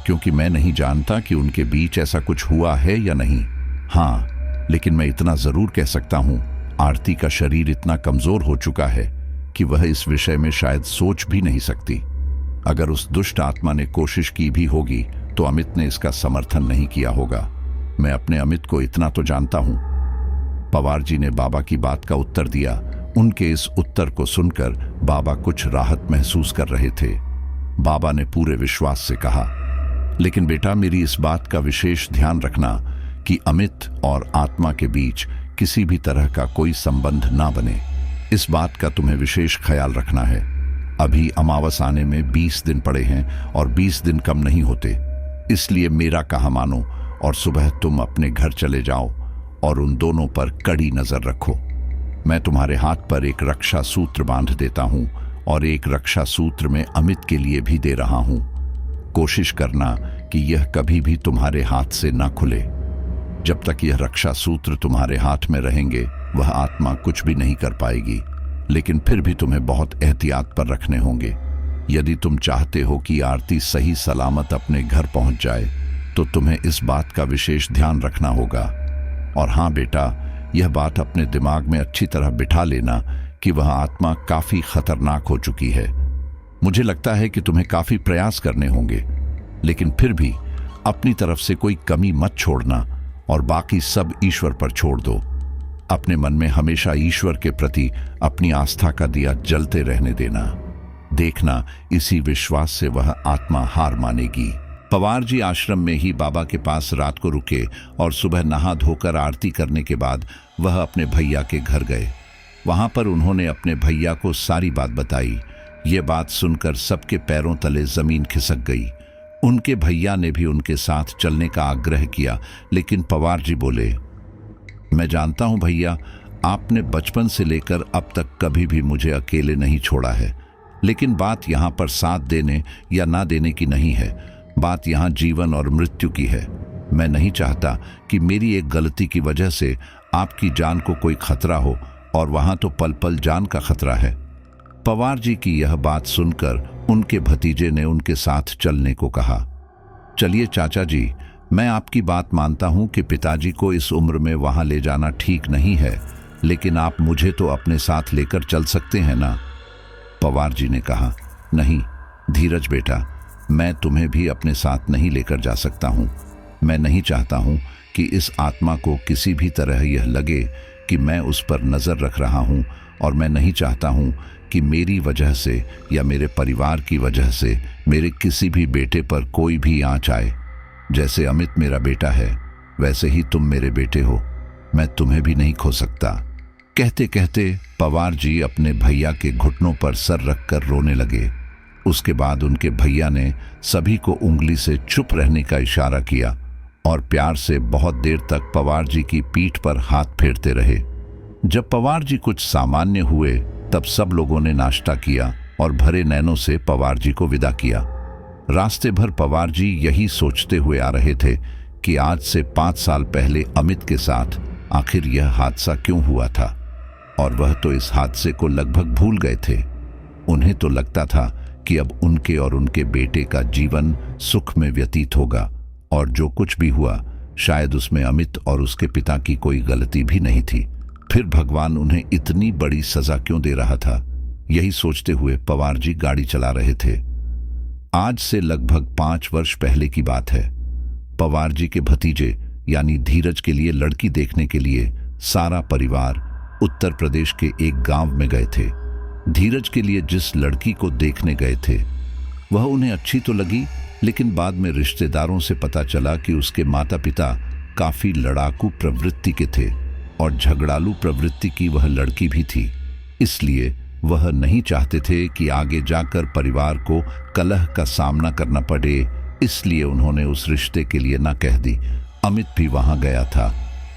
A: क्योंकि मैं नहीं जानता कि उनके बीच ऐसा कुछ हुआ है या नहीं। हाँ, लेकिन मैं इतना जरूर कह सकता हूं, आरती का शरीर इतना कमजोर हो चुका है कि वह इस विषय में शायद सोच भी नहीं सकती। अगर उस दुष्ट आत्मा ने कोशिश की भी होगी तो अमित ने इसका समर्थन नहीं किया होगा। मैं अपने अमित को इतना तो जानता हूं। पवार जी ने बाबा की बात का उत्तर दिया। उनके इस उत्तर को सुनकर बाबा कुछ राहत महसूस कर रहे थे। बाबा ने पूरे विश्वास से कहा, लेकिन बेटा, मेरी इस बात का विशेष ध्यान रखना कि अमित और आत्मा के बीच किसी भी तरह का कोई संबंध ना बने। इस बात का तुम्हें विशेष ख्याल रखना है। अभी अमावस आने में 20 दिन पड़े हैं और 20 दिन कम नहीं होते। इसलिए मेरा कहा मानो और सुबह तुम अपने घर चले जाओ और उन दोनों पर कड़ी नजर रखो। मैं तुम्हारे हाथ पर एक रक्षा सूत्र बांध देता हूं और एक रक्षा सूत्र में अमित के लिए भी दे रहा हूं। कोशिश करना कि यह कभी भी तुम्हारे हाथ से ना खुले। जब तक यह रक्षा सूत्र तुम्हारे हाथ में रहेंगे वह आत्मा कुछ भी नहीं कर पाएगी, लेकिन फिर भी तुम्हें बहुत एहतियात पर रखने होंगे। यदि तुम चाहते हो कि आरती सही सलामत अपने घर पहुंच जाए तो तुम्हें इस बात का विशेष ध्यान रखना होगा। और हाँ बेटा, यह बात अपने दिमाग में अच्छी तरह बिठा लेना कि वह आत्मा काफी खतरनाक हो चुकी है। मुझे लगता है कि तुम्हें काफी प्रयास करने होंगे, लेकिन फिर भी अपनी तरफ से कोई कमी मत छोड़ना और बाकी सब ईश्वर पर छोड़ दो। अपने मन में हमेशा ईश्वर के प्रति अपनी आस्था का दिया जलते रहने देना। देखना, इसी विश्वास से वह आत्मा हार मानेगी। पवार जी आश्रम में ही बाबा के पास रात को रुके और सुबह नहा धोकर आरती करने के बाद वह अपने भैया के घर गए। वहां पर उन्होंने अपने भैया को सारी बात बताई। ये बात सुनकर सबके पैरों तले जमीन खिसक गई। उनके भैया ने भी उनके साथ चलने का आग्रह किया, लेकिन पवार जी बोले, मैं जानता हूं भैया, आपने बचपन से लेकर अब तक कभी भी मुझे अकेले नहीं छोड़ा है, लेकिन बात यहां पर साथ देने या ना देने की नहीं है। बात यहां जीवन और मृत्यु की है। मैं नहीं चाहता कि मेरी एक गलती की वजह से आपकी जान को कोई खतरा हो, और वहां तो पल पल जान का खतरा है। पवार जी की यह बात सुनकर उनके भतीजे ने उनके साथ चलने को कहा। चलिए चाचा जी, मैं आपकी बात मानता हूं कि पिताजी को इस उम्र में वहां ले जाना ठीक नहीं है, लेकिन आप मुझे तो अपने साथ लेकर चल सकते हैं ना? पवार जी ने कहा, नहीं धीरज बेटा, मैं तुम्हें भी अपने साथ नहीं लेकर जा सकता हूं। मैं नहीं चाहता हूं कि इस आत्मा को किसी भी तरह यह लगे कि मैं उस पर नजर रख रहा हूं, और मैं नहीं चाहता हूं कि मेरी वजह से या मेरे परिवार की वजह से मेरे किसी भी बेटे पर कोई भी आंच आए। जैसे अमित मेरा बेटा है, वैसे ही तुम मेरे बेटे हो। मैं तुम्हें भी नहीं खो सकता। कहते कहते पवार जी अपने भैया के घुटनों पर सर रखकर रोने लगे। उसके बाद उनके भैया ने सभी को उंगली से चुप रहने का इशारा किया और प्यार से बहुत देर तक पवार जी की पीठ पर हाथ फेरते रहे। जब पवार जी कुछ सामान्य हुए तब सब लोगों ने नाश्ता किया और भरे नैनों से पवार जी को विदा किया। रास्ते भर पवार जी यही सोचते हुए आ रहे थे कि आज से 5 साल पहले अमित के साथ आखिर यह हादसा क्यों हुआ था, और वह तो इस हादसे को लगभग भूल गए थे। उन्हें तो लगता था कि अब उनके और उनके बेटे का जीवन सुख में व्यतीत होगा, और जो कुछ भी हुआ शायद उसमें अमित और उसके पिता की कोई गलती भी नहीं थी। फिर भगवान उन्हें इतनी बड़ी सजा क्यों दे रहा था? यही सोचते हुए पवार जी गाड़ी चला रहे थे। आज से लगभग 5 वर्ष पहले की बात है। पवार जी के भतीजे यानी धीरज के लिए लड़की देखने के लिए सारा परिवार उत्तर प्रदेश के एक गांव में गए थे। धीरज के लिए जिस लड़की को देखने गए थे वह उन्हें अच्छी तो लगी, लेकिन बाद में रिश्तेदारों से पता चला कि उसके माता पिता काफी लड़ाकू प्रवृत्ति के थे और झगड़ालू प्रवृत्ति की वह लड़की भी थी। इसलिए वह नहीं चाहते थे कि आगे जाकर परिवार को कलह का सामना करना पड़े, इसलिए उन्होंने उस रिश्ते के लिए ना कह दी। अमित भी वहां गया था।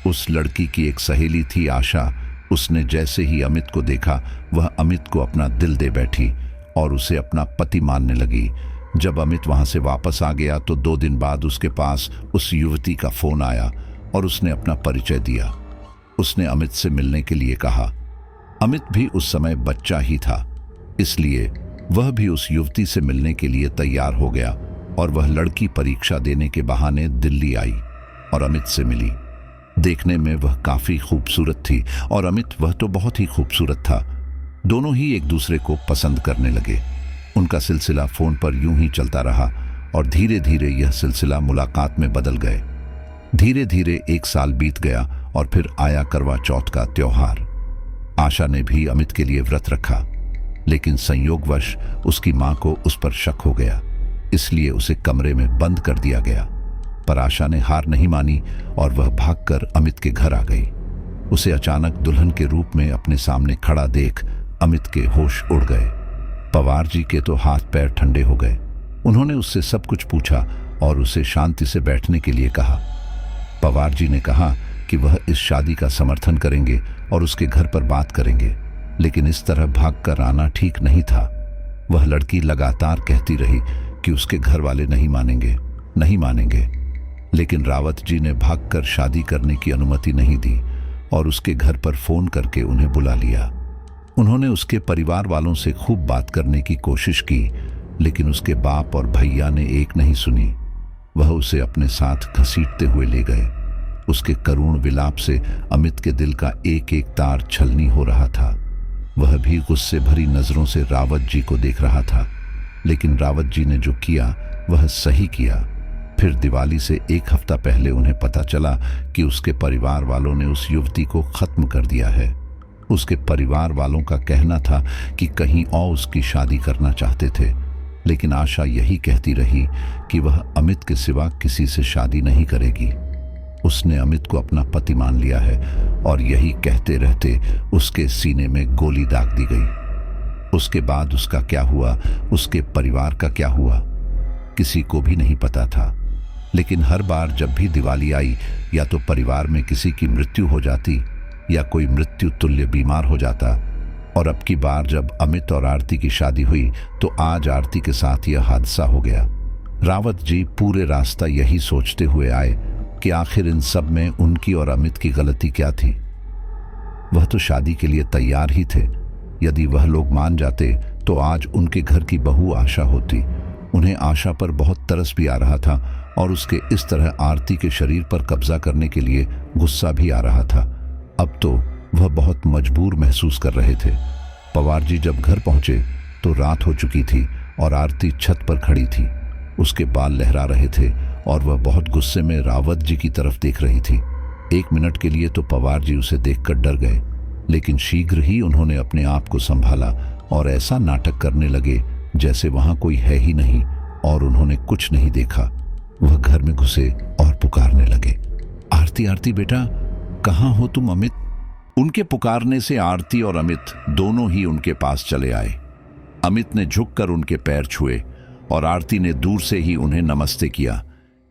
A: उस लड़की की एक सहेली थी आशा। उसने जैसे ही अमित को देखा वह अमित को अपना दिल दे बैठी और उसे अपना पति मानने लगी। जब अमित वहां से वापस आ गया तो 2 दिन बाद उसके पास उस युवती का फोन आया और उसने अपना परिचय दिया। उसने अमित से मिलने के लिए कहा। अमित भी उस समय बच्चा ही था, इसलिए वह भी उस युवती से मिलने के लिए तैयार हो गया और वह लड़की परीक्षा देने के बहाने दिल्ली आई और अमित से मिली। देखने में वह काफी खूबसूरत थी और अमित वह तो बहुत ही खूबसूरत था। दोनों ही एक दूसरे को पसंद करने लगे। उनका सिलसिला फोन पर यूं ही चलता रहा और धीरे धीरे यह सिलसिला मुलाकात में बदल गए। धीरे धीरे 1 साल बीत गया और फिर आया करवा चौथ का त्योहार। आशा ने भी अमित के लिए व्रत रखा, लेकिन संयोगवश उसकी मां को उस पर शक हो गया, इसलिए उसे कमरे में बंद कर दिया गया। पर आशा ने हार नहीं मानी और वह भागकर अमित के घर आ गई। उसे अचानक दुल्हन के रूप में अपने सामने खड़ा देख अमित के होश उड़ गए। पवार जी के तो हाथ पैर ठंडे हो गए। उन्होंने उससे सब कुछ पूछा और उसे शांति से बैठने के लिए कहा। पवार जी ने कहा कि वह इस शादी का समर्थन करेंगे और उसके घर पर बात करेंगे, लेकिन इस तरह भागकर आना ठीक नहीं था। वह लड़की लगातार कहती रही कि उसके घर वाले नहीं मानेंगे, नहीं मानेंगे, लेकिन रावत जी ने भागकर शादी करने की अनुमति नहीं दी और उसके घर पर फोन करके उन्हें बुला लिया। उन्होंने उसके परिवार वालों से खूब बात करने की कोशिश की, लेकिन उसके बाप और भैया ने एक नहीं सुनी। वह उसे अपने साथ घसीटते हुए ले गए। उसके करुण विलाप से अमित के दिल का एक एक तार छलनी हो रहा था। वह भी गुस्से भरी नजरों से रावत जी को देख रहा था, लेकिन रावत जी ने जो किया वह सही किया। फिर दिवाली से 1 हफ्ता पहले उन्हें पता चला कि उसके परिवार वालों ने उस युवती को खत्म कर दिया है। उसके परिवार वालों का कहना था कि कहीं और उसकी शादी करना चाहते थे, लेकिन आशा यही कहती रही कि वह अमित के सिवा किसी से शादी नहीं करेगी। उसने अमित को अपना पति मान लिया है और यही कहते रहते उसके सीने में गोली दाग दी गई। उसके बाद उसका क्या हुआ, उसके परिवार का क्या हुआ, किसी को भी नहीं पता था। लेकिन हर बार जब भी दिवाली आई, या तो परिवार में किसी की मृत्यु हो जाती या कोई मृत्यु तुल्य बीमार हो जाता। और अब की बार जब अमित और आरती की शादी हुई तो आज आरती के साथ यह हादसा हो गया। रावत जी पूरे रास्ता यही सोचते हुए आए कि आखिर इन सब में उनकी और अमित की गलती क्या थी। वह तो शादी के लिए तैयार ही थे। यदि वह लोग मान जाते तो आज उनके घर की बहू आशा होती। उन्हें आशा पर बहुत तरस भी आ रहा था और उसके इस तरह आरती के शरीर पर कब्जा करने के लिए गुस्सा भी आ रहा था। अब तो वह बहुत मजबूर महसूस कर रहे थे। पवार जी जब घर पहुंचे तो रात हो चुकी थी और आरती छत पर खड़ी थी। उसके बाल लहरा रहे थे और वह बहुत गुस्से में रावत जी की तरफ देख रही थी। 1 मिनट के लिए तो पवार जी उसे देखकर डर गए, लेकिन शीघ्र ही उन्होंने अपने आप को संभाला और ऐसा नाटक करने लगे जैसे वहां कोई है ही नहीं और उन्होंने कुछ नहीं देखा। वह घर में घुसे और पुकारने लगे, आरती आरती बेटा, कहाँ हो तुम अमित? उनके पुकारने से आरती और अमित दोनों ही उनके पास चले आए। अमित ने झुककर उनके पैर छुए और आरती ने दूर से ही उन्हें नमस्ते किया,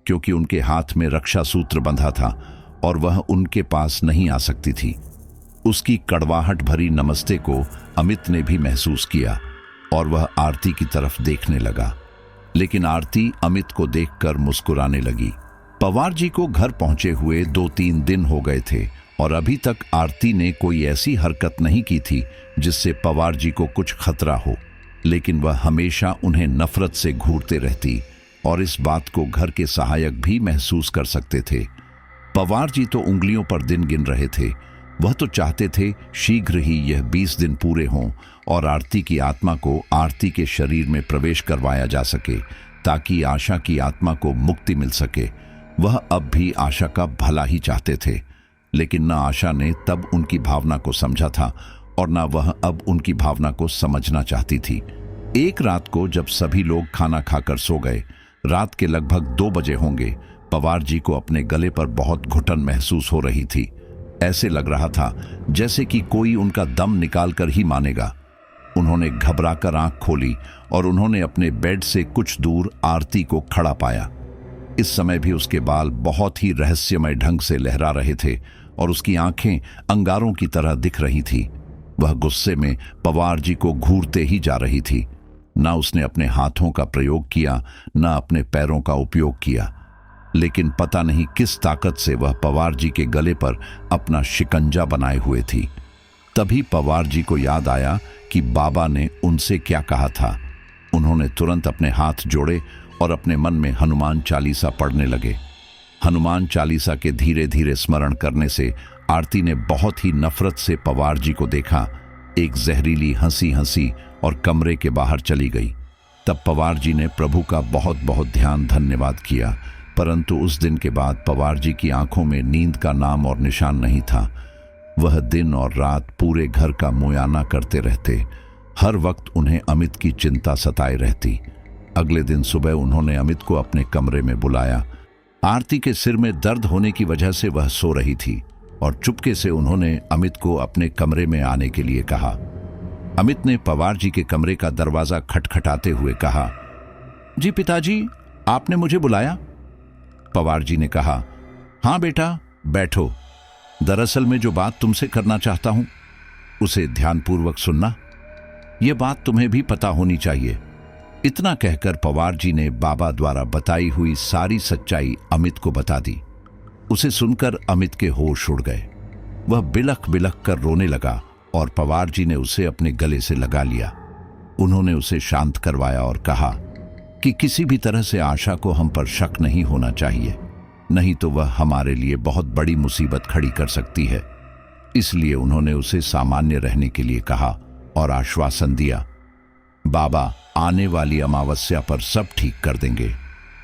A: क्योंकि उनके हाथ में रक्षा सूत्र बंधा था और वह उनके पास नहीं आ सकती थी। उसकी कड़वाहट भरी नमस्ते को अमित ने भी महसूस किया और वह आरती की तरफ देखने लगा, लेकिन आरती अमित को देखकर मुस्कुराने लगी। पवार जी को घर पहुंचे हुए 2-3 दिन हो गए थे और अभी तक आरती ने कोई ऐसी हरकत नहीं की थी जिससे पवार जी को कुछ खतरा हो, लेकिन वह हमेशा उन्हें नफरत से घूरते रहती और इस बात को घर के सहायक भी महसूस कर सकते थे। पवार जी तो उंगलियों पर दिन गिन रहे थे। वह तो चाहते थे शीघ्र ही यह 20 दिन पूरे हों और आरती की आत्मा को आरती के शरीर में प्रवेश करवाया जा सके, ताकि आशा की आत्मा को मुक्ति मिल सके। वह अब भी आशा का भला ही चाहते थे, लेकिन न आशा ने तब उनकी भावना को समझा था और न वह अब उनकी भावना को समझना चाहती थी। एक रात को जब सभी लोग खाना खाकर सो गए, रात के लगभग 2 बजे होंगे, पवार जी को अपने गले पर बहुत घुटन महसूस हो रही थी। ऐसे लग रहा था जैसे कि कोई उनका दम निकालकर ही मानेगा। उन्होंने घबराकर आंख खोली और उन्होंने अपने बेड से कुछ दूर आरती को खड़ा पाया। इस समय भी उसके बाल बहुत ही रहस्यमय ढंग से लहरा रहे थे और उसकी आंखें अंगारों की तरह दिख रही थी। वह गुस्से में पवार जी को घूरते ही जा रही थी। न उसने अपने हाथों का प्रयोग किया, न अपने पैरों का उपयोग किया, लेकिन पता नहीं किस ताकत से वह पवार जी के गले पर अपना शिकंजा बनाए हुए थी। तभी पवार जी को याद आया कि बाबा ने उनसे क्या कहा था। उन्होंने तुरंत अपने हाथ जोड़े और अपने मन में हनुमान चालीसा पढ़ने लगे। हनुमान चालीसा के धीरे धीरे स्मरण करने से आरती ने बहुत ही नफरत से पवार जी को देखा। एक जहरीली हंसी हंसी और कमरे के बाहर चली गई। तब पवार जी ने प्रभु का बहुत बहुत ध्यान धन्यवाद किया, परंतु उस दिन के बाद पवार जी की आंखों में नींद का नाम और निशान नहीं था। वह दिन और रात पूरे घर का मुआयना करते रहते। हर वक्त उन्हें अमित की चिंता सताए रहती। अगले दिन सुबह उन्होंने अमित को अपने कमरे में बुलाया। आरती के सिर में दर्द होने की वजह से वह सो रही थी और चुपके से उन्होंने अमित को अपने कमरे में आने के लिए कहा। अमित ने पवार जी के कमरे का दरवाजा खटखटाते हुए कहा, जी पिताजी, आपने मुझे बुलाया? पवार जी ने कहा, हाँ बेटा, बैठो। दरअसल मैं जो बात तुमसे करना चाहता हूं उसे ध्यानपूर्वक सुनना। यह बात तुम्हें भी पता होनी चाहिए। इतना कहकर पवार जी ने बाबा द्वारा बताई हुई सारी सच्चाई अमित को बता दी। उसे सुनकर अमित के होश उड़ गए। वह बिलख बिलख कर रोने लगा और पवार जी ने उसे अपने गले से लगा लिया। उन्होंने उसे शांत करवाया और कहा कि किसी भी तरह से आशा को हम पर शक नहीं होना चाहिए, नहीं तो वह हमारे लिए बहुत बड़ी मुसीबत खड़ी कर सकती है। इसलिए उन्होंने उसे सामान्य रहने के लिए कहा और आश्वासन दिया, बाबा आने वाली अमावस्या पर सब ठीक कर देंगे,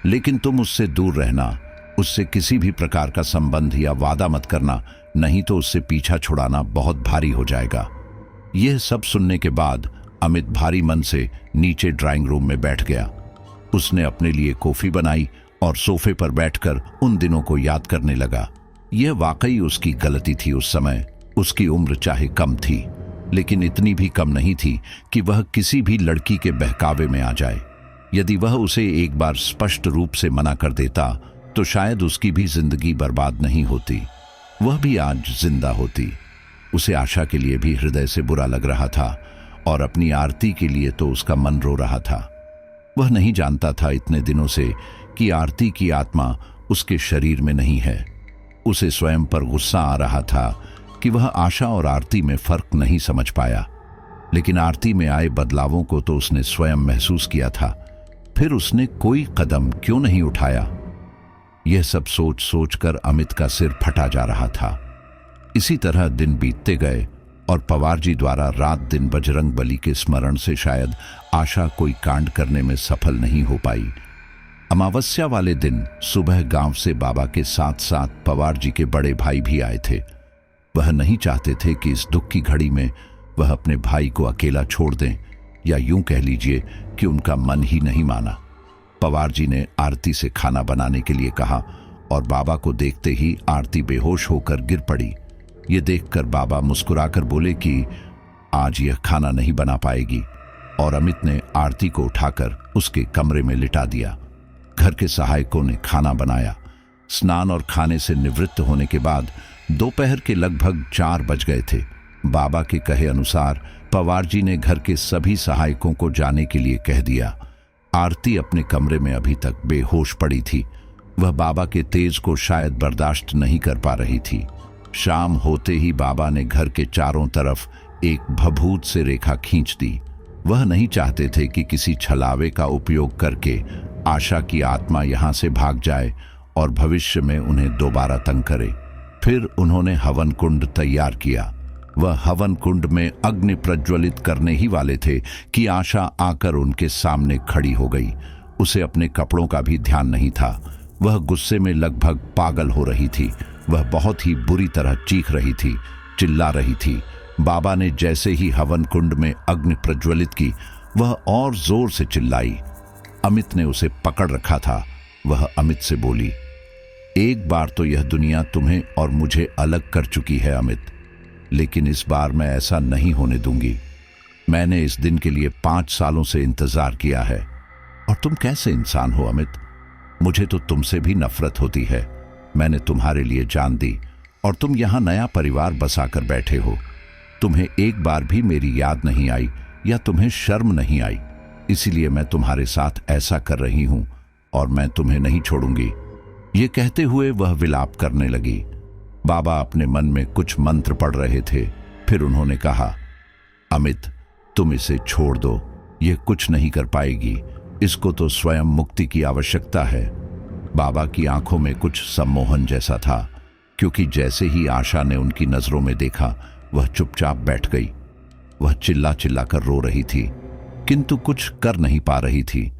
A: लेकिन तुम उससे दूर रहना, उससे किसी भी प्रकार का संबंध या वादा मत करना, नहीं तो उससे पीछा छुड़ाना बहुत भारी हो जाएगा। यह सब सुनने के बाद अमित भारी मन से नीचे ड्राइंग रूम में बैठ गया। उसने अपने लिए कॉफी बनाई और सोफे पर बैठकर उन दिनों को याद करने लगा। यह वाकई उसकी गलती थी। उस समय उसकी उम्र चाहे कम थी, लेकिन इतनी भी कम नहीं थी कि वह किसी भी लड़की के बहकावे में आ जाए। यदि वह उसे एक बार स्पष्ट रूप से मना कर देता तो शायद उसकी भी जिंदगी बर्बाद नहीं होती, वह भी आज जिंदा होती। उसे आशा के लिए भी हृदय से बुरा लग रहा था और अपनी आरती के लिए तो उसका मन रो रहा था। वह नहीं जानता था इतने दिनों से कि आरती की आत्मा उसके शरीर में नहीं है। उसे स्वयं पर गुस्सा आ रहा था कि वह आशा और आरती में फर्क नहीं समझ पाया, लेकिन आरती में आए बदलावों को तो उसने स्वयं महसूस किया था। फिर उसने कोई कदम क्यों नहीं उठाया? यह सब सोच सोचकर अमित का सिर फटा जा रहा था। इसी तरह दिन बीतते गए और पवार जी द्वारा रात दिन बजरंग बली के स्मरण से शायद आशा कोई कांड करने में सफल नहीं हो पाई। अमावस्या वाले दिन सुबह गांव से बाबा के साथ साथ पवार जी के बड़े भाई भी आए थे। वह नहीं चाहते थे कि इस दुख की घड़ी में वह अपने भाई को अकेला छोड़ दें, या यूं कह लीजिए कि उनका मन ही नहीं माना। पवार जी ने आरती से खाना बनाने के लिए कहा और बाबा को देखते ही आरती बेहोश होकर गिर पड़ी। ये देखकर बाबा मुस्कुराकर बोले कि आज यह खाना नहीं बना पाएगी, और अमित ने आरती को उठाकर उसके कमरे में लिटा दिया। घर के सहायकों ने खाना बनाया। स्नान और खाने से निवृत्त होने के बाद दोपहर के लगभग 4 बज गए थे। बाबा के कहे अनुसार पवार जी ने घर के सभी सहायकों को जाने के लिए कह दिया। आरती अपने कमरे में अभी तक बेहोश पड़ी थी। वह बाबा के तेज को शायद बर्दाश्त नहीं कर पा रही थी। शाम होते ही बाबा ने घर के चारों तरफ एक भभूत से रेखा खींच दी। वह नहीं चाहते थे कि किसी छलावे का उपयोग करके आशा की आत्मा यहां से भाग जाए और भविष्य में उन्हें दोबारा तंग करे। फिर उन्होंने हवन कुंड तैयार किया। वह हवन कुंड में अग्नि प्रज्वलित करने ही वाले थे कि आशा आकर उनके सामने खड़ी हो गई। उसे अपने कपड़ों का भी ध्यान नहीं था। वह गुस्से में लगभग पागल हो रही थी। वह बहुत ही बुरी तरह चीख रही थी, चिल्ला रही थी। बाबा ने जैसे ही हवन कुंड में अग्नि प्रज्वलित की, वह और जोर से चिल्लाई। अमित ने उसे पकड़ रखा था। वह अमित से बोली, एक बार तो यह दुनिया तुम्हें और मुझे अलग कर चुकी है अमित, लेकिन इस बार मैं ऐसा नहीं होने दूंगी। मैंने इस दिन के लिए 5 सालों से इंतजार किया है। और तुम कैसे इंसान हो अमित? मुझे तो तुमसे भी नफरत होती है। मैंने तुम्हारे लिए जान दी और तुम यहाँ नया परिवार बसाकर बैठे हो। तुम्हें एक बार भी मेरी याद नहीं आई या तुम्हें शर्म नहीं आई, इसीलिए मैं तुम्हारे साथ ऐसा कर रही हूं और मैं तुम्हें नहीं छोड़ूंगी। ये कहते हुए वह विलाप करने लगी। बाबा अपने मन में कुछ मंत्र पढ़ रहे थे। फिर उन्होंने कहा, अमित, तुम इसे छोड़ दो, ये कुछ नहीं कर पाएगी। इसको तो स्वयं मुक्ति की आवश्यकता है। बाबा की आंखों में कुछ सम्मोहन जैसा था, क्योंकि जैसे ही आशा ने उनकी नजरों में देखा वह चुपचाप बैठ गई। वह चिल्ला चिल्ला कर रो रही थी, किंतु कुछ कर नहीं पा रही थी।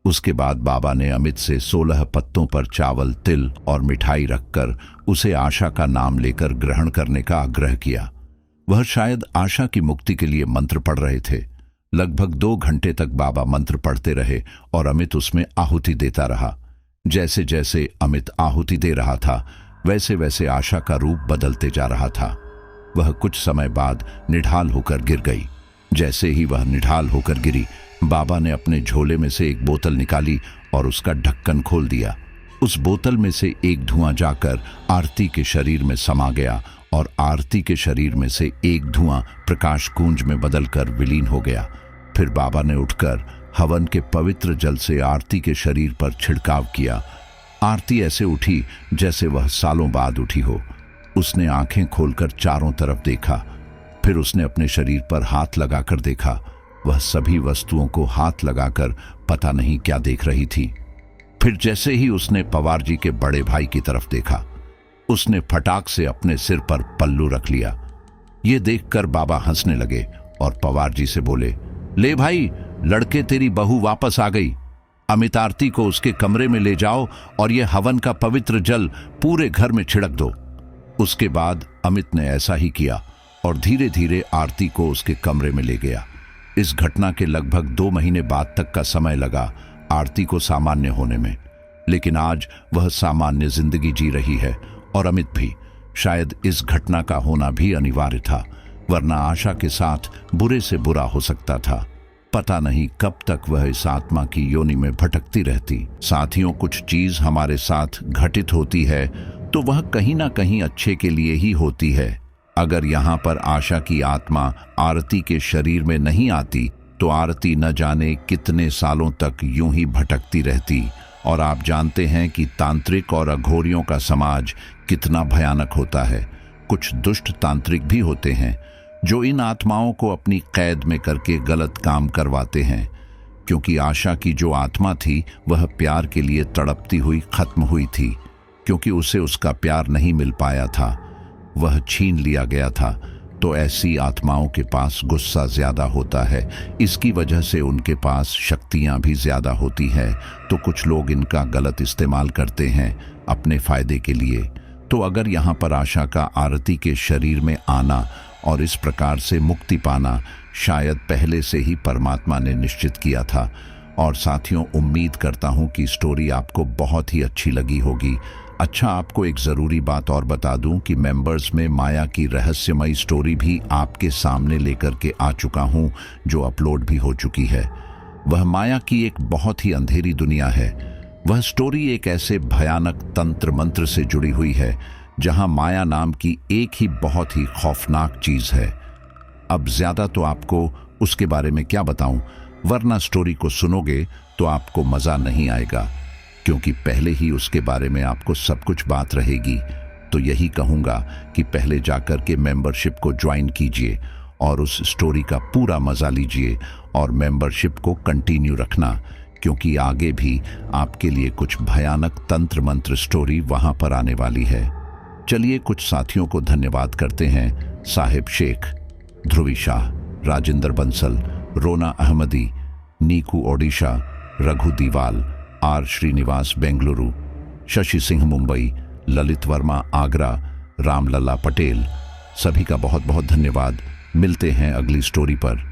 A: उसके बाद बाबा ने अमित से 16 पत्तों पर चावल, तिल और मिठाई रखकर उसे आशा का नाम लेकर ग्रहण करने का आग्रह किया। वह शायद आशा की मुक्ति के लिए मंत्र पढ़ रहे थे। लगभग 2 घंटे तक बाबा मंत्र पढ़ते रहे और अमित उसमें आहुति देता रहा। जैसे जैसे अमित आहुति दे रहा था, वैसे वैसे आशा का रूप बदलते जा रहा था। वह कुछ समय बाद निढाल होकर गिर गई। जैसे ही वह निढाल होकर गिरी, बाबा ने अपने झोले में से एक बोतल निकाली और उसका ढक्कन खोल दिया। उस बोतल में से एक धुआं जाकर आरती के शरीर में समा गया और आरती के शरीर में से एक धुआं प्रकाश कुंज में बदलकर विलीन हो गया। फिर बाबा ने उठकर हवन के पवित्र जल से आरती के शरीर पर छिड़काव किया। आरती ऐसे उठी जैसे वह सालों बाद उठी हो। उसने आंखें खोलकर चारों तरफ देखा। फिर उसने अपने शरीर पर हाथ लगाकर देखा। वह सभी वस्तुओं को हाथ लगाकर पता नहीं क्या देख रही थी। फिर जैसे ही उसने पवार जी के बड़े भाई की तरफ देखा, उसने फटाक से अपने सिर पर पल्लू रख लिया। ये देखकर बाबा हंसने लगे और पवार जी से बोले, ले भाई, लड़के, तेरी बहू वापस आ गई। अमित आरती को उसके कमरे में ले जाओ और यह हवन का पवित्र जल पूरे घर में छिड़क दो। उसके बाद अमित ने ऐसा ही किया और धीरे धीरे आरती को उसके कमरे में ले गया। इस घटना के लगभग 2 महीने बाद तक का समय लगा आरती को सामान्य होने में, लेकिन आज वह सामान्य जिंदगी जी रही है और अमित भी। शायद इस घटना का होना भी अनिवार्य था, वरना आशा के साथ बुरे से बुरा हो सकता था। पता नहीं कब तक वह इस आत्मा की योनि में भटकती रहती। साथियों, कुछ चीज हमारे साथ घटित होती है तो वह कहीं ना कहीं अच्छे के लिए ही होती है। अगर यहाँ पर आशा की आत्मा आरती के शरीर में नहीं आती तो आरती न जाने कितने सालों तक यूं ही भटकती रहती। और आप जानते हैं कि तांत्रिक और अघोरियों का समाज कितना भयानक होता है। कुछ दुष्ट तांत्रिक भी होते हैं जो इन आत्माओं को अपनी कैद में करके गलत काम करवाते हैं। क्योंकि आशा की जो आत्मा थी वह प्यार के लिए तड़पती हुई खत्म हुई थी, क्योंकि उसे उसका प्यार नहीं मिल पाया था, वह छीन लिया गया था। तो ऐसी आत्माओं के पास गुस्सा ज्यादा होता है, इसकी वजह से उनके पास शक्तियां भी ज्यादा होती है। तो कुछ लोग इनका गलत इस्तेमाल करते हैं अपने फायदे के लिए। तो अगर यहाँ पर आशा का आरती के शरीर में आना और इस प्रकार से मुक्ति पाना शायद पहले से ही परमात्मा ने निश्चित किया था। और साथियों, उम्मीद करता हूँ कि स्टोरी आपको बहुत ही अच्छी लगी होगी। अच्छा, आपको एक ज़रूरी बात और बता दूं कि मेंबर्स में माया की रहस्यमयी स्टोरी भी आपके सामने लेकर के आ चुका हूं, जो अपलोड भी हो चुकी है। वह माया की एक बहुत ही अंधेरी दुनिया है। वह स्टोरी एक ऐसे भयानक तंत्र मंत्र से जुड़ी हुई है जहां माया नाम की एक ही बहुत ही खौफनाक चीज़ है। अब ज़्यादा तो आपको उसके बारे में क्या बताऊं, वरना स्टोरी को सुनोगे तो आपको मज़ा नहीं आएगा, क्योंकि पहले ही उसके बारे में आपको सब कुछ बात रहेगी। तो यही कहूँगा कि पहले जाकर के मेंबरशिप को ज्वाइन कीजिए और उस स्टोरी का पूरा मज़ा लीजिए और मेंबरशिप को कंटिन्यू रखना, क्योंकि आगे भी आपके लिए कुछ भयानक तंत्र मंत्र स्टोरी वहाँ पर आने वाली है। चलिए कुछ साथियों को धन्यवाद करते हैं। साहिब शेख, ध्रुवी शाह, राजेंद्र बंसल, रोना अहमदी, नीकू ओडिशा, रघु दीवाल, आर श्रीनिवास बेंगलुरु, शशि सिंह मुंबई, ललित वर्मा आगरा, रामलला पटेल, सभी का बहुत बहुत धन्यवाद। मिलते हैं अगली स्टोरी पर।